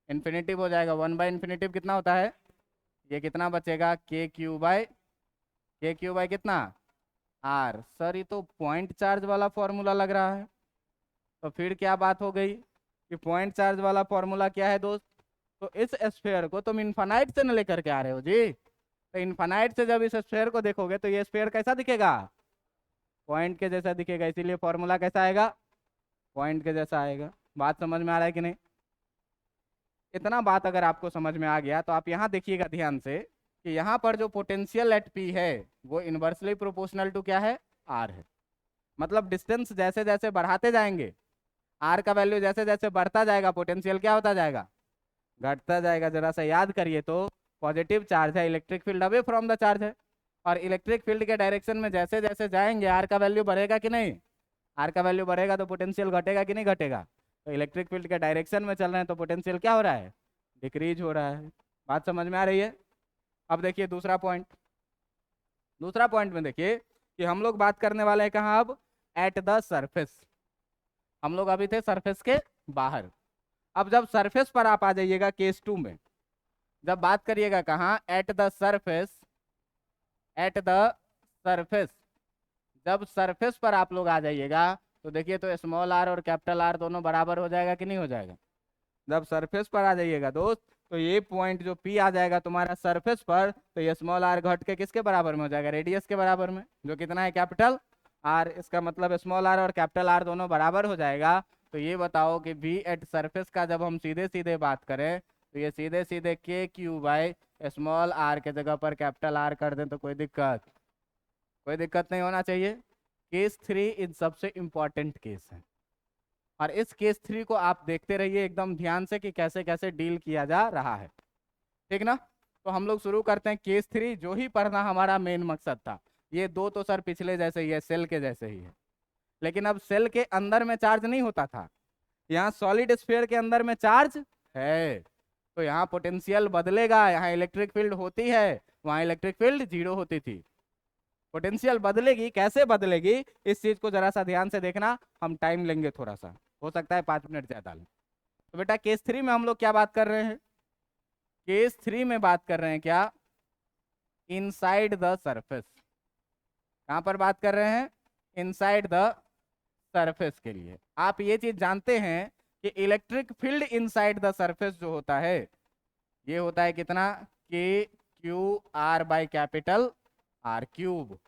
इन्फिनिटिव हो जाएगा। 1/∞ कितना होता है, ये कितना बचेगा, के क्यू बाई कितना, आर। सर ये तो पॉइंट चार्ज वाला फॉर्मूला लग रहा है, तो फिर क्या बात हो गई कि पॉइंट चार्ज वाला फॉर्मूला क्या है दोस्त, तो इस स्फीयर को तुम इन्फानाइट से न लेकर के आ रहे हो जी, तो इन्फानाइट से जब इस स्फीयर को देखोगे तो ये स्फीयर कैसा दिखेगा, पॉइंट के जैसा दिखेगा, इसीलिए फॉर्मूला कैसा आएगा, पॉइंट के जैसा आएगा। बात समझ में आ रहा है कि नहीं, इतना बात अगर आपको समझ में आ गया तो आप यहाँ देखिएगा ध्यान से कि यहाँ पर जो पोटेंशियल एट पी है वो इन्वर्सली प्रोपोर्शनल टू क्या है, आर है। मतलब डिस्टेंस जैसे जैसे बढ़ाते जाएंगे, आर का वैल्यू जैसे जैसे बढ़ता जाएगा, पोटेंशियल क्या होता जाएगा, घटता जाएगा। जरा सा याद करिए तो पॉजिटिव चार्ज है, electric field away from the charge है, और इलेक्ट्रिक फील्ड के डायरेक्शन में जैसे जैसे जाएंगे आर का वैल्यू बढ़ेगा कि नहीं, आर का वैल्यू बढ़ेगा तो पोटेंशियल घटेगा कि नहीं घटेगा, तो इलेक्ट्रिक फील्ड के डायरेक्शन में चल रहे हैं तो पोटेंशियल क्या हो रहा है, डिक्रीज हो रहा है। बात समझ में आ रही है। अब देखिए दूसरा पॉइंट, दूसरा पॉइंट में देखिए कि हम लोग बात करने वाले हैं कहाँ, अब एट द सरफेस। हम लोग अभी थे सरफेस के बाहर, अब जब सरफेस पर आप आ जाइएगा केस 2 में, जब बात करिएगा कहाँ, at the surface, at the surface, जब सरफेस पर आप लोग आ जाइएगा तो देखिए तो स्मॉल आर और कैपिटल आर दोनों बराबर हो जाएगा कि नहीं हो जाएगा। जब सरफेस पर आ जाइएगा दोस्त तो ये पॉइंट जो पी आ जाएगा तुम्हारा सरफेस पर, तो ये स्मॉल आर घट के किसके बराबर में हो जाएगा, रेडियस के बराबर में, जो कितना है, कैपिटल आर। इसका मतलब स्मॉल आर और कैपिटल आर दोनों बराबर हो जाएगा। तो ये बताओ कि वी एट सरफेस का जब हम सीधे सीधे बात करें तो ये सीधे सीधे के क्यू बाई स्मॉल आर के जगह पर कैपिटल आर कर दें तो कोई दिक्कत नहीं होना चाहिए। केस 3 इन सबसे इंपॉर्टेंट केस है, और इस केस 3 को आप देखते रहिए एकदम ध्यान से कि कैसे कैसे डील किया जा रहा है, ठीक ना। तो हम लोग शुरू करते हैं केस 3, जो ही पढ़ना हमारा मेन मकसद था। ये दो तो सर पिछले जैसे ही है, सेल के जैसे ही है, लेकिन अब सेल के अंदर में चार्ज नहीं होता था, यहाँ सॉलिड स्फीयर के अंदर में चार्ज है, तो यहाँ पोटेंशियल बदलेगा। यहाँ इलेक्ट्रिक फील्ड होती है, वहाँ इलेक्ट्रिक फील्ड 0 होती थी, पोटेंशियल बदलेगी। कैसे बदलेगी इस चीज को जरा सा ध्यान से देखना, हम टाइम लेंगे थोड़ा सा, हो सकता है 5 मिनट ज्यादा लें। तो बेटा केस 3 में हम लोग क्या बात कर रहे हैं, केस 3 में बात कर रहे हैं क्या, इनसाइड द सरफेस। कहां पर बात कर रहे हैं, इनसाइड द सरफेस के लिए। आप ये चीज जानते हैं कि electric field inside the surface जो होता है ये होता है कितना, के q r by capital R cube.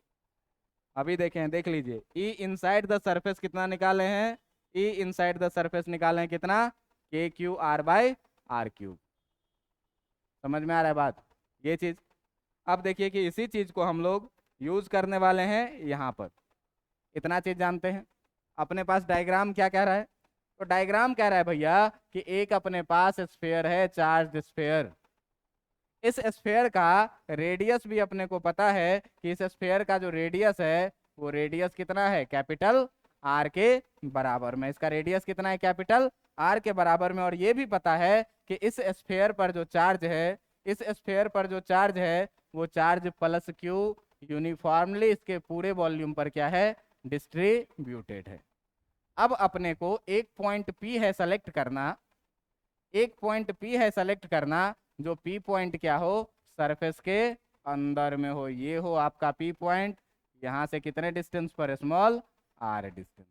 अभी देखें, देख लीजिए, ई इनसाइड द सरफेस कितना निकाले हैं, ई इनसाइड द सरफेस निकाले हैं कितना, के q r by are cube. समझ में आ रहा है बात, ये चीज। अब देखिए कि इसी चीज को हम लोग यूज करने वाले हैं यहाँ पर। इतना चीज जानते हैं। अपने पास डायग्राम क्या कह रहा है, तो डायग्राम कह रहा है भैया कि एक अपने पास स्फीयर है, चार्ज स्फीयर। इस स्फीयर का रेडियस भी अपने को पता है कि इस स्फीयर का जो रेडियस है वो रेडियस कितना है, कैपिटल आर के बराबर में। इसका रेडियस कितना है, कैपिटल आर के बराबर में। और ये भी पता है कि इस स्फीयर पर जो चार्ज है, इस स्फीयर पर जो चार्ज है वो चार्ज प्लस क्यू यूनिफॉर्मली इसके पूरे वॉल्यूम पर क्या है, डिस्ट्रीब्यूटेड है। अब अपने को एक पॉइंट पी है सेलेक्ट करना, एक पॉइंट पी है सेलेक्ट करना जो पी पॉइंट क्या हो, सरफेस के अंदर में हो। ये हो आपका पी पॉइंट, यहाँ से कितने डिस्टेंस पर, स्मॉल आर डिस्टेंस,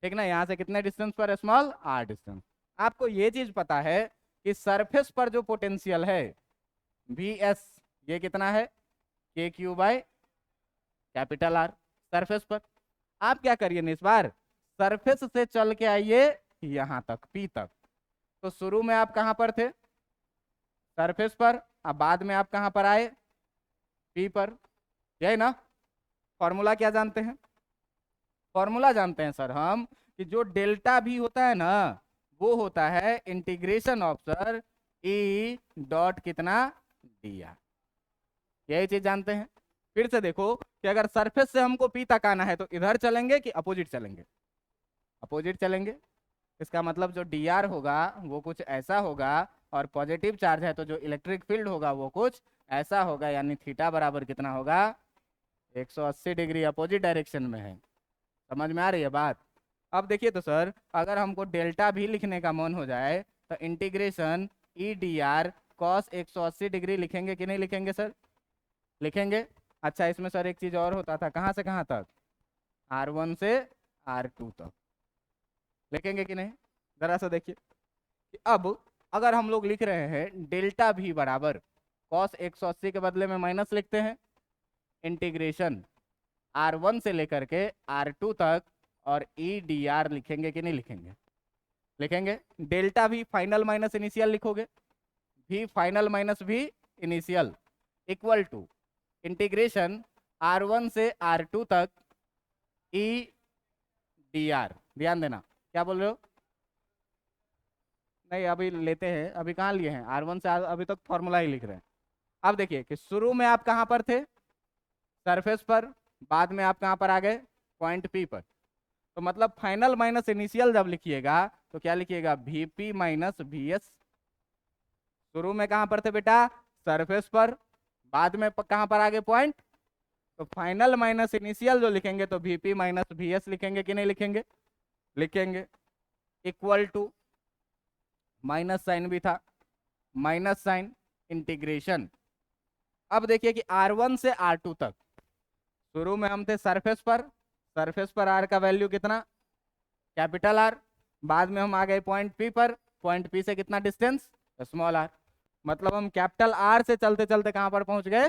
ठीक ना। यहाँ से कितने डिस्टेंस पर, स्मॉल आर डिस्टेंस। आपको ये चीज पता है कि सरफेस पर जो पोटेंशियल है वी एस, ये कितना है, के Q by capital R surface पर। आप क्या करिए इस बार, सरफेस से चल के आइए यहां तक, पी तक। तो शुरू में आप कहां पर थे, सरफेस पर, अब बाद में आप कहां पर आए, पी पर, यही ना। फॉर्मूला क्या जानते हैं, फॉर्मूला जानते हैं सर हम कि जो डेल्टा भी होता है ना, वो होता है integration of sir E dot कितना डी आर, यही चीज जानते हैं। फिर से देखो कि अगर सरफेस से हमको पी तक आना है तो इधर चलेंगे कि अपोजिट चलेंगे, अपोजिट चलेंगे। इसका मतलब जो डी आर होगा वो कुछ ऐसा होगा, और पॉजिटिव चार्ज है तो जो इलेक्ट्रिक फील्ड होगा वो कुछ ऐसा होगा, यानी थीटा बराबर कितना होगा, 180 डिग्री अपोजिट डायरेक्शन में है। समझ में आ रही है बात। अब देखिए तो सर, अगर हमको डेल्टा भी लिखने का मन हो जाए तो इंटीग्रेशन ई डी आर कॉस 180 डिग्री लिखेंगे कि नहीं लिखेंगे सर, लिखेंगे। अच्छा इसमें सर एक चीज और होता था, कहाँ से कहाँ तक, R1 से R2 तक, लिखेंगे कि नहीं। जरा सा देखिए कि अब अगर हम लोग लिख रहे हैं डेल्टा भी बराबर कॉस 180 के बदले में माइनस लिखते हैं, इंटीग्रेशन R1 से लेकर के R2 तक, और ई डी आर लिखेंगे कि नहीं लिखेंगे, लिखेंगे। डेल्टा भी फाइनल माइनस इनिशियल लिखोगे, भी फाइनल माइनस भी initial, equal to integration R1 से R2 तक ई डी आर। ध्यान देना, क्या बोल रहे हो, नहीं अभी लेते हैं, अभी कहाँ लिए हैं, R1 से अभी तक फॉर्मूला ही लिख रहे हैं। अब देखिए कि शुरू में आप कहाँ पर थे, सरफेस पर, बाद में आप कहाँ पर आ गए, पॉइंट पी पर। तो मतलब फाइनल माइनस इनिशियल जब लिखिएगा तो क्या लिखिएगा, वीपी माइनस वीएस। शुरू में कहाँ पर थे बेटा, सरफेस पर, बाद में कहाँ पर आ गए, पॉइंट। तो फाइनल माइनस इनिशियल जो लिखेंगे तो वीपी माइनस वीएस लिखेंगे कि नहीं लिखेंगे, लिखेंगे। इक्वल टू, माइनस साइन भी था, माइनस साइन, इंटीग्रेशन। अब देखिए कि R1 से R2 तक, शुरू में हम थे सरफेस पर, सरफेस पर R का वैल्यू कितना, कैपिटल R। बाद में हम आ गए पॉइंट P पर, पॉइंट P से कितना डिस्टेंस, स्मॉल r। मतलब हम कैपिटल R से चलते चलते कहाँ पर पहुंच गए,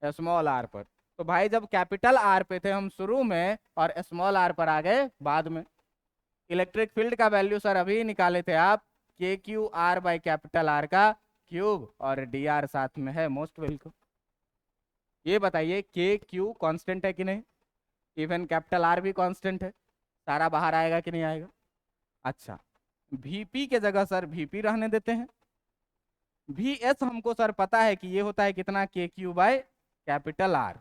स्मॉल r पर। तो भाई जब कैपिटल R पे थे हम शुरू में, और स्मॉल r पर आ गए बाद में। इलेक्ट्रिक फील्ड का वैल्यू सर अभी निकाले थे आप, के q r by capital R का क्यूब, और डी आर साथ में है, मोस्ट वेलकम। ये बताइए के क्यू कांस्टेंट है कि नहीं, इवन कैपिटल R भी कांस्टेंट है, सारा बाहर आएगा कि नहीं आएगा। अच्छा Vp के जगह सर Vp रहने देते हैं। Vs हमको सर पता है कि ये होता है कितना, के Q by capital R।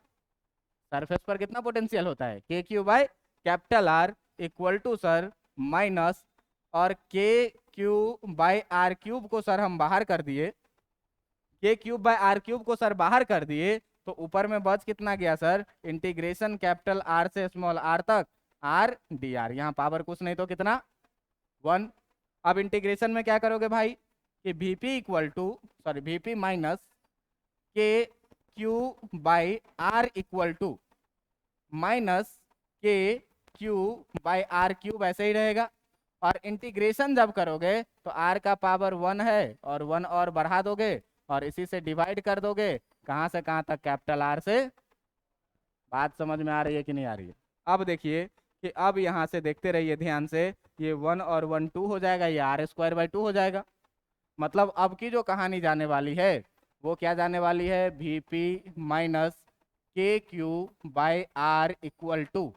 Surface पर कितना पोटेंशियल होता है, के Q by capital R, equal to sir minus, और k Q by r cube को सर हम बाहर कर दिए, k cube by r cube को सर बाहर कर दिए, तो ऊपर में बच कितना गया सर, इंटीग्रेशन कैपिटल R से स्मॉल r तक R डी आर। यहाँ पावर कुछ नहीं तो कितना, 1। अब इंटीग्रेशन में क्या करोगे भाई कि Vp equal to, sorry Vp minus के Q by are equal to minus के क्यू बाई आर क्यूब, ऐसे ही रहेगा। और इंटीग्रेशन जब करोगे तो r का पावर 1 है, और 1 और बढ़ा दोगे, और इसी से डिवाइड कर दोगे, कहाँ से कहाँ तक, कैपिटल R से। बात समझ में आ रही है कि नहीं आ रही है। अब देखिए कि अब यहाँ से देखते रहिए ध्यान से, ये 1 और 1 2 हो जाएगा, ये R² 2 हो जाएगा। मतलब अब की जो कहानी जाने वाली है वो क्या जाने वाली है, Vp माइनस के Q by are equal to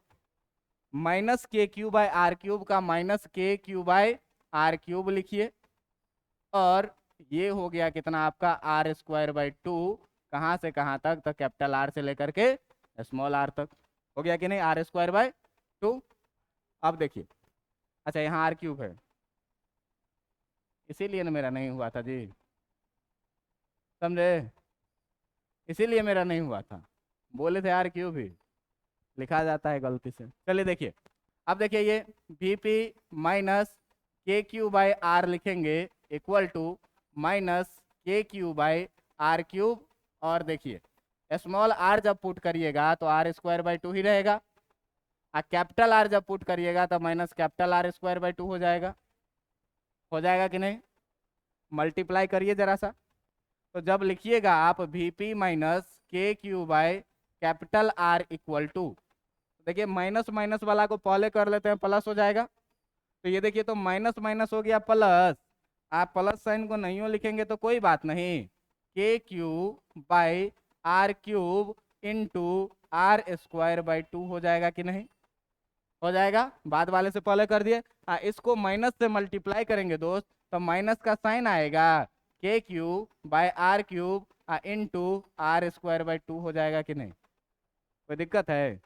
minus के क्यू बाई आर क्यूब का माइनस के क्यू बाई आर क्यूब लिखिए, और ये हो गया कितना आपका R²/2, कहाँ से कहाँ तक, तो कैपिटल R से लेकर के स्मॉल r तक। हो गया कि नहीं, R²/2। अब देखिए, अच्छा यहाँ R³ है, इसीलिए ना मेरा नहीं हुआ था जी, समझे, इसीलिए मेरा नहीं हुआ था, बोले थे R³ ही लिखा जाता है गलती से। चलिए देखिए, अब देखिए ये Vp माइनस के क्यू बाई आर लिखेंगे, इक्वल टू माइनस के क्यू बाई आर क्यूब, और देखिए स्मॉल r जब पुट करिएगा तो R²/2 ही रहेगा, और कैपिटल R जब पुट करिएगा तो माइनस कैपिटल R²/2 हो जाएगा। हो जाएगा कि नहीं, मल्टीप्लाई करिए जरा सा, तो जब लिखिएगा आप VP माइनस के Q by capital R equal to, देखिए माइनस माइनस वाला को पहले कर लेते हैं, प्लस हो जाएगा। तो ये देखिए तो माइनस माइनस हो गया प्लस, आप प्लस साइन को नहीं लिखेंगे तो कोई बात नहीं, के Q by R cube into R² by 2 हो जाएगा कि नहीं, हो जाएगा। बाद वाले से पहले कर दिए। इसको माइनस से मल्टीप्लाई करेंगे दोस्त, तो माइनस का साइन आएगा, के cube bye R cube into R² by 2 हो जाएगा कि नहीं, कोई दिक्कत है?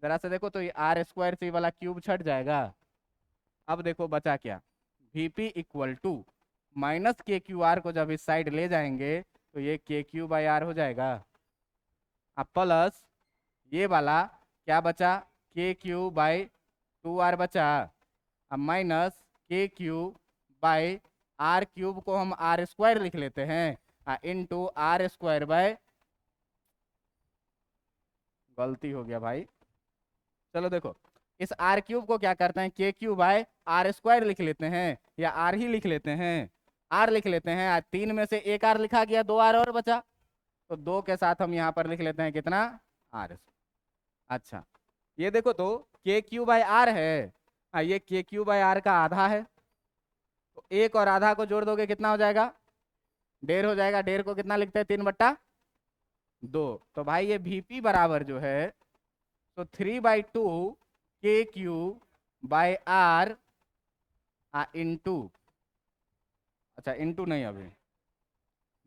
जरा से देखो तो ये R² से ये वाला क्यूब छट जाएगा। अब देखो बचा क्या, VP इक्वल टू माइनस के क्यू आर को जब इस साइड ले जाएंगे तो ये के क्यू बाई आर हो जाएगा। अब प्लस ये वाला क्या बचा, के क्यू बाई 2R बचा। अब माइनस के क्यू बाई R क्यूब को हम R² लिख लेते हैं इंटू R² बाय, गलती हो गया भाई, चलो देखो इस R क्यूब को क्या करते हैं, के क्यू बाय R² लिख लेते हैं, या R ही लिख लेते हैं, R लिख लेते हैं। 3 में से एक R लिखा गया, 2R और बचा, तो 2 के साथ हम यहाँ पर लिख लेते हैं कितना, R। अच्छा ये देखो तो के क्यू बाय R है, ये के क्यू बाय R का आधा है, तो एक और आधा को जोड़ दोगे कितना हो जाएगा, 1.5 हो जाएगा। 1.5 को कितना लिखते हैं, 3/2। तो भाई ये VP बराबर जो है तो 3/2 K Q by R into, अच्छा इंटू नहीं, अभी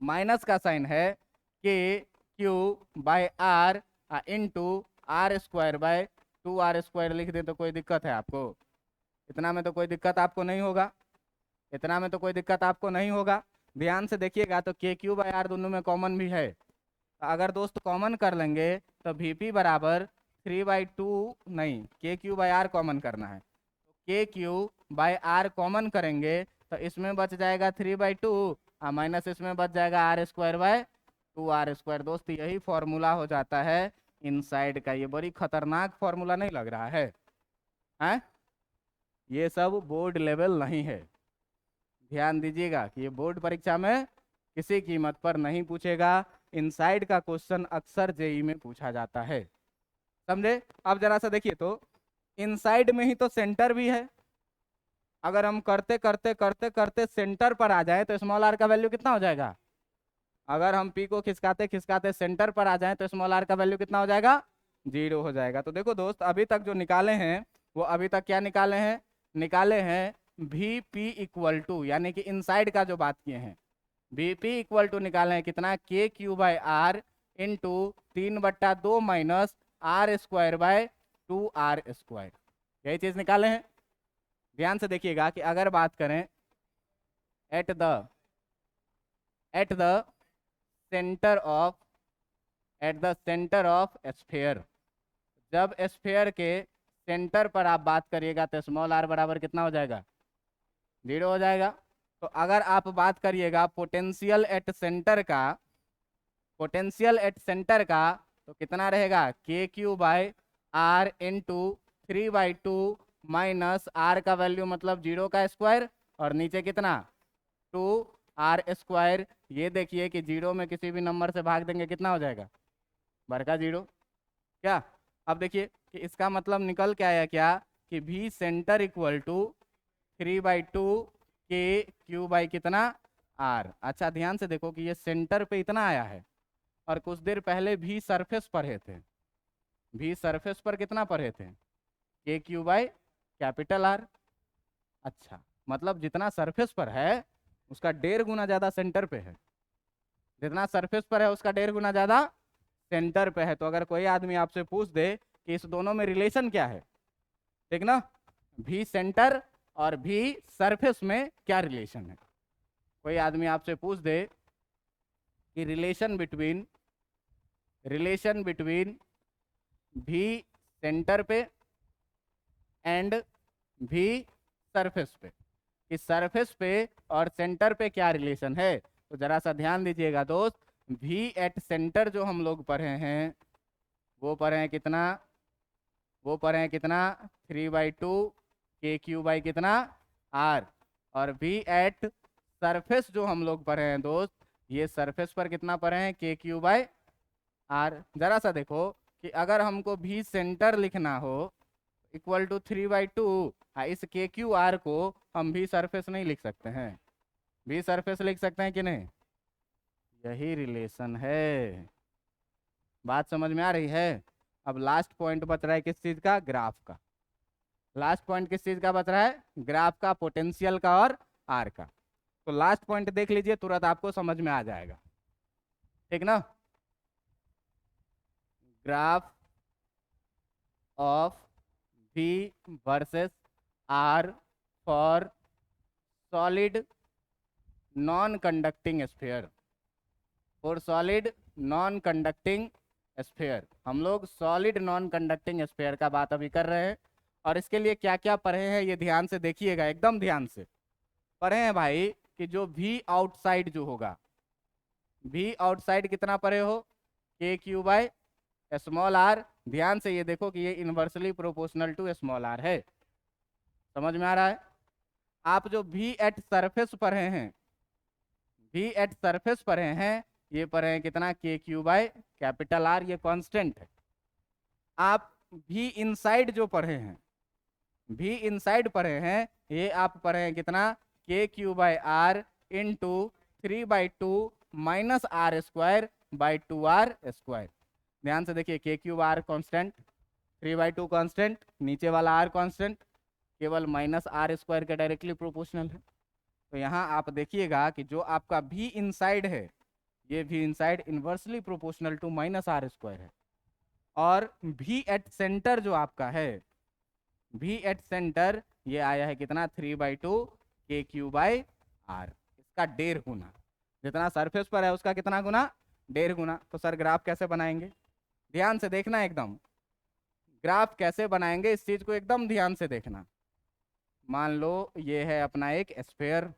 माइनस का साइन है, के क्यू बाय R इंटू R²बाय 2R² लिख दे तो कोई दिक्कत है आपको? इतना में तो कोई दिक्कत आपको नहीं होगा, इतना में तो कोई दिक्कत आपको नहीं होगा। ध्यान से देखिएगा तो के क्यू बाय R दोनों में कॉमन भी है, अगर दोस्त कॉमन कर लेंगे तो VP बराबर 3/2, नहीं के क्यू बाय R कॉमन करना है, तो के क्यू बाय R कॉमन करेंगे तो इसमें बच जाएगा 3/2 माइनस इसमें बच जाएगा R²बाय 2R²। दोस्त यही फॉर्मूला हो जाता है इनसाइड का। ये बड़ी खतरनाक फॉर्मूला नहीं लग रहा है, हैं? ये सब बोर्ड लेवल नहीं है, ध्यान दीजिएगा कि ये बोर्ड परीक्षा में किसी कीमत पर नहीं पूछेगा। इनसाइड का क्वेश्चन अक्सर जेई में पूछा जाता है, समझे? अब जरा सा देखिए तो इनसाइड में ही तो सेंटर भी है, अगर हम करते करते करते करते सेंटर पर आ जाए तो स्मॉल r का वैल्यू कितना हो जाएगा, अगर हम p को खिसकाते खिसकाते सेंटर पर आ जाए तो स्मॉल r का वैल्यू कितना हो जाएगा, 0 हो जाएगा। तो देखो दोस्त अभी तक जो निकाले हैं वो अभी तक क्या निकाले हैं, निकाले हैं VP इक्वल टू, यानी कि इनसाइड का जो बात किए हैं VP इक्वल टू निकाले हैं कितना, के Q by R into 3/2 minus R²बाय 2R², यही चीज निकाले हैं। ध्यान से देखिएगा कि अगर बात करें at the centre of sphere, जब स्फीयर के सेंटर पर आप बात करिएगा तो स्मॉल r बराबर कितना हो जाएगा, 0 हो जाएगा। तो अगर आप बात करिएगा पोटेंशियल एट सेंटर का, पोटेंशियल एट सेंटर का, तो कितना रहेगा, k Q by R into 3/2 minus R का वैल्यू मतलब 0 का स्क्वायर, और नीचे कितना 2R²। ये देखिए कि 0 में किसी भी नंबर से भाग देंगे कितना हो जाएगा, बड़का 0 क्या। अब देखिए कि इसका मतलब निकल के आया क्या कि V centre equal to 3/2 K Q by कितना R। अच्छा ध्यान से देखो कि ये सेंटर पे इतना आया है, और कुछ देर पहले V सरफेस पढ़े थे, V सरफेस पर कितना पढ़े थे, के क्यू बाई कैपिटल R। अच्छा मतलब जितना सरफेस पर है उसका 1.5 गुना ज़्यादा सेंटर पे है, जितना सरफेस पर है उसका 1.5 गुना ज़्यादा सेंटर पे है। तो अगर कोई आदमी आपसे पूछ दे कि इस दोनों में रिलेशन क्या है, ठीक ना, V सेंटर और V सरफेस में क्या रिलेशन है, कोई आदमी आपसे पूछ दे कि रिलेशन बिटवीन V सेंटर पे एंड V सरफेस पे, इस सरफेस पे और सेंटर पे क्या रिलेशन है, तो जरा सा ध्यान दीजिएगा दोस्त। V एट सेंटर जो हम लोग पढ़े हैं वो पढ़े हैं कितना, 3/2 के क्यू बाई कितना R, और V एट सरफेस जो हम लोग पढ़े हैं दोस्त ये सरफेस पर कितना पढ़े हैं, के क्यू बाय आर। जरा सा देखो कि अगर हमको भी सेंटर लिखना हो इक्वल टू 3/2, इस के क्यू आर को हम भी सरफेस नहीं लिख सकते हैं, भी सरफेस लिख सकते हैं कि नहीं? यही रिलेशन है, बात समझ में आ रही है? अब लास्ट पॉइंट बच रहा है किस चीज का, ग्राफ का। लास्ट पॉइंट किस चीज का बच रहा है, ग्राफ का, पोटेंशियल का और आर का। तो लास्ट पॉइंट देख लीजिए, तुरंत आपको समझ में आ जाएगा, ठीक ना? Graph of V versus R for solid non conducting sphere, for solid non conducting sphere. हम लोग सॉलिड नॉन कंडक्टिंग स्फीयर का बात अभी कर रहे हैं, और इसके लिए क्या क्या पढ़े हैं ये ध्यान से देखिएगा, एकदम ध्यान से पढ़े हैं भाई। कि जो V आउटसाइड जो होगा, V आउटसाइड कितना पढ़े हो, के क्यू बाय स्मॉल आर। ध्यान से ये देखो कि ये inversely proportional to small r है, समझ में आ रहा है? आप जो V एट सरफेस पढ़े हैं, V एट सरफेस पढ़े हैं, ये पढ़े हैं कितना, के क्यू बाय कैपिटल आर, ये कांस्टेंट है। आप V इनसाइड जो पढ़े हैं, V इनसाइड पढ़े हैं, ये आप पढ़े हैं कितना, के Q by r into 3/2 minus r square by 2r square. ध्यान से देखिए, के क्यूब आर कॉन्स्टेंट, 3/2 कॉन्स्टेंट, नीचे वाला आर कॉन्स्टेंट, केवल माइनस आर स्क्वायर के डायरेक्टली प्रोपोर्शनल है। तो यहाँ आप देखिएगा कि जो आपका भी इनसाइड है, ये भी inside inversely proportional to minus r square है। और भी एट सेंटर जो आपका है, भी एट सेंटर ये आया है कितना, 3/2 के क्यू बाय आर, इसका 1.5 गुना। जितना सरफेस पर है उसका कितना गुना, 1.5 गुना। तो सर ग्राफ कैसे बनाएंगे, ध्यान से देखना, एकदम ग्राफ कैसे बनाएंगे इस चीज को एकदम ध्यान से देखना। मान लो ये है अपना एक स्फीयर,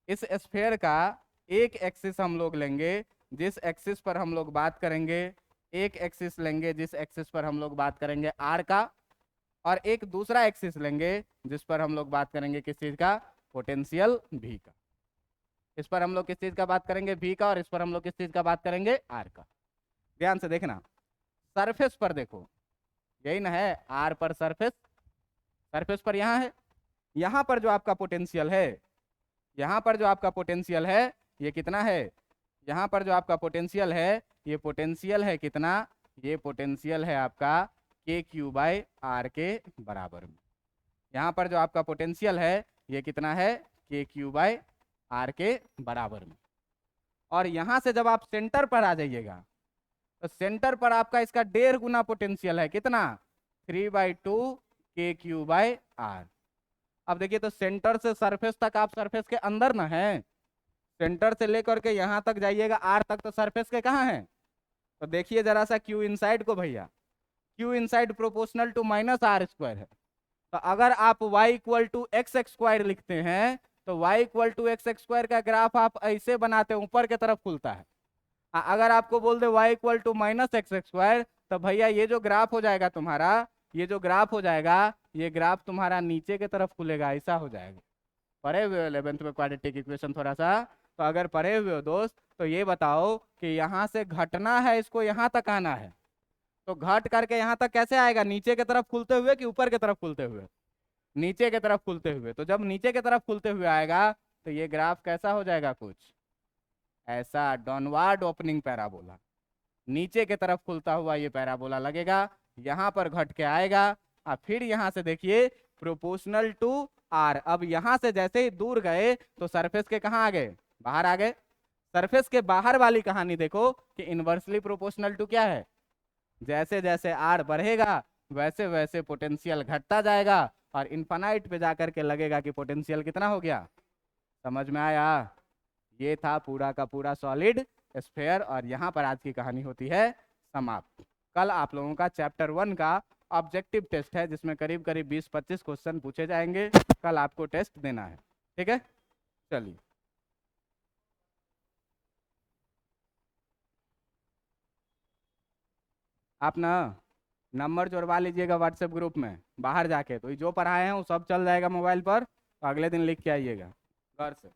इस स्फीयर का एक एक्सिस हम लोग लेंगे जिस एक्सिस पर हम लोग बात करेंगे, एक एक्सिस लेंगे जिस एक्सिस पर हम लोग बात करेंगे आर का, और एक दूसरा एक्सिस लेंगे जिस पर हम लोग बात करेंगे किस चीज का, पोटेंशियल भी का। इस पर हम लोग किस चीज का बात करेंगे, भी का, और इस पर हम लोग किस चीज का बात करेंगे, आर का। ध्यान से देखना, सरफेस पर देखो, यही ना है आर पर सरफेस, सरफेस पर यहाँ है, यहाँ पर जो आपका पोटेंशियल है, यहाँ पर जो आपका पोटेंशियल है ये कितना है, यहाँ पर जो आपका पोटेंशियल है, ये पोटेंशियल है कितना, ये पोटेंशियल है आपका के क्यू बाय आर के बराबर में। यहाँ पर जो आपका पोटेंशियल है ये कितना है, के क्यू बाय आर के बराबर में। और यहाँ से जब आप सेंटर पर आ जाइएगा, तो सेंटर पर आपका इसका 1.5 गुना पोटेंशियल है कितना, 3/2 के क्यू बाय आर। अब देखिए, तो सेंटर से सरफेस तक आप सरफेस के अंदर ना है, सेंटर से लेकर के यहाँ तक जाइएगा आर तक, तो सरफेस के कहाँ है? तो देखिए जरा सा क्यू इनसाइड को भैया, q inside proportional to minus r square है। तो अगर आप y equal to x square लिखते हैं, तो y equal to x square का ग्राफ आप ऐसे बनाते हैं, ऊपर की तरफ खुलता है। अगर आपको बोल दे y equal to minus x square, तो भैया ये जो ग्राफ हो जाएगा तुम्हारा, ये जो ग्राफ हो जाएगा, ये ग्राफ तुम्हारा नीचे की तरफ खुलेगा, ऐसा हो जाएगा। पढ़े हुए 11th में क्वाड्रेटिक इक्वेशन थोड़ा सा? तो अगर पढ़े हुए हो दोस्त, तो ये बताओ कि यहाँ से घटना है, इसको यहाँ तक आना है, तो घट करके यहाँ तक कैसे आएगा, नीचे की तरफ खुलते हुए कि ऊपर की तरफ खुलते हुए? नीचे की तरफ खुलते हुए। तो जब नीचे की तरफ खुलते हुए आएगा, तो ये ग्राफ कैसा हो जाएगा, कुछ ऐसा, डाउनवर्ड ओपनिंग पैराबोला, नीचे की तरफ खुलता हुआ ये पैराबोला लगेगा, यहाँ पर घट के आएगा। अब फिर यहाँ से देखिए प्रोपोर्शनल टू आर। अब यहाँ से जैसे ही दूर गए तो सरफेस के कहाँ आ गए, बाहर आ गए। सरफेस के बाहर वाली कहानी देखो कि इनवर्सली प्रोपोर्शनल टू क्या है, जैसे जैसे आर बढ़ेगा वैसे वैसे पोटेंशियल घटता जाएगा, और इनफाइनाइट पे जाकर के लगेगा कि पोटेंशियल कितना हो गया। समझ में आया? ये था पूरा का पूरा सॉलिड स्फीयर, और यहाँ पर आज की कहानी होती है समाप्त। कल आप लोगों का चैप्टर 1 का ऑब्जेक्टिव टेस्ट है, जिसमें करीब करीब 20-25 क्वेश्चन पूछे जाएंगे। कल आपको टेस्ट देना है, ठीक है? चलिए, आप ना नंबर जोड़वा लीजिएगा व्हाट्सएप ग्रुप में बाहर जाके, तो जो पढ़ाए हैं वो सब चल जाएगा मोबाइल पर, तो अगले दिन लिख के आइएगा घर से।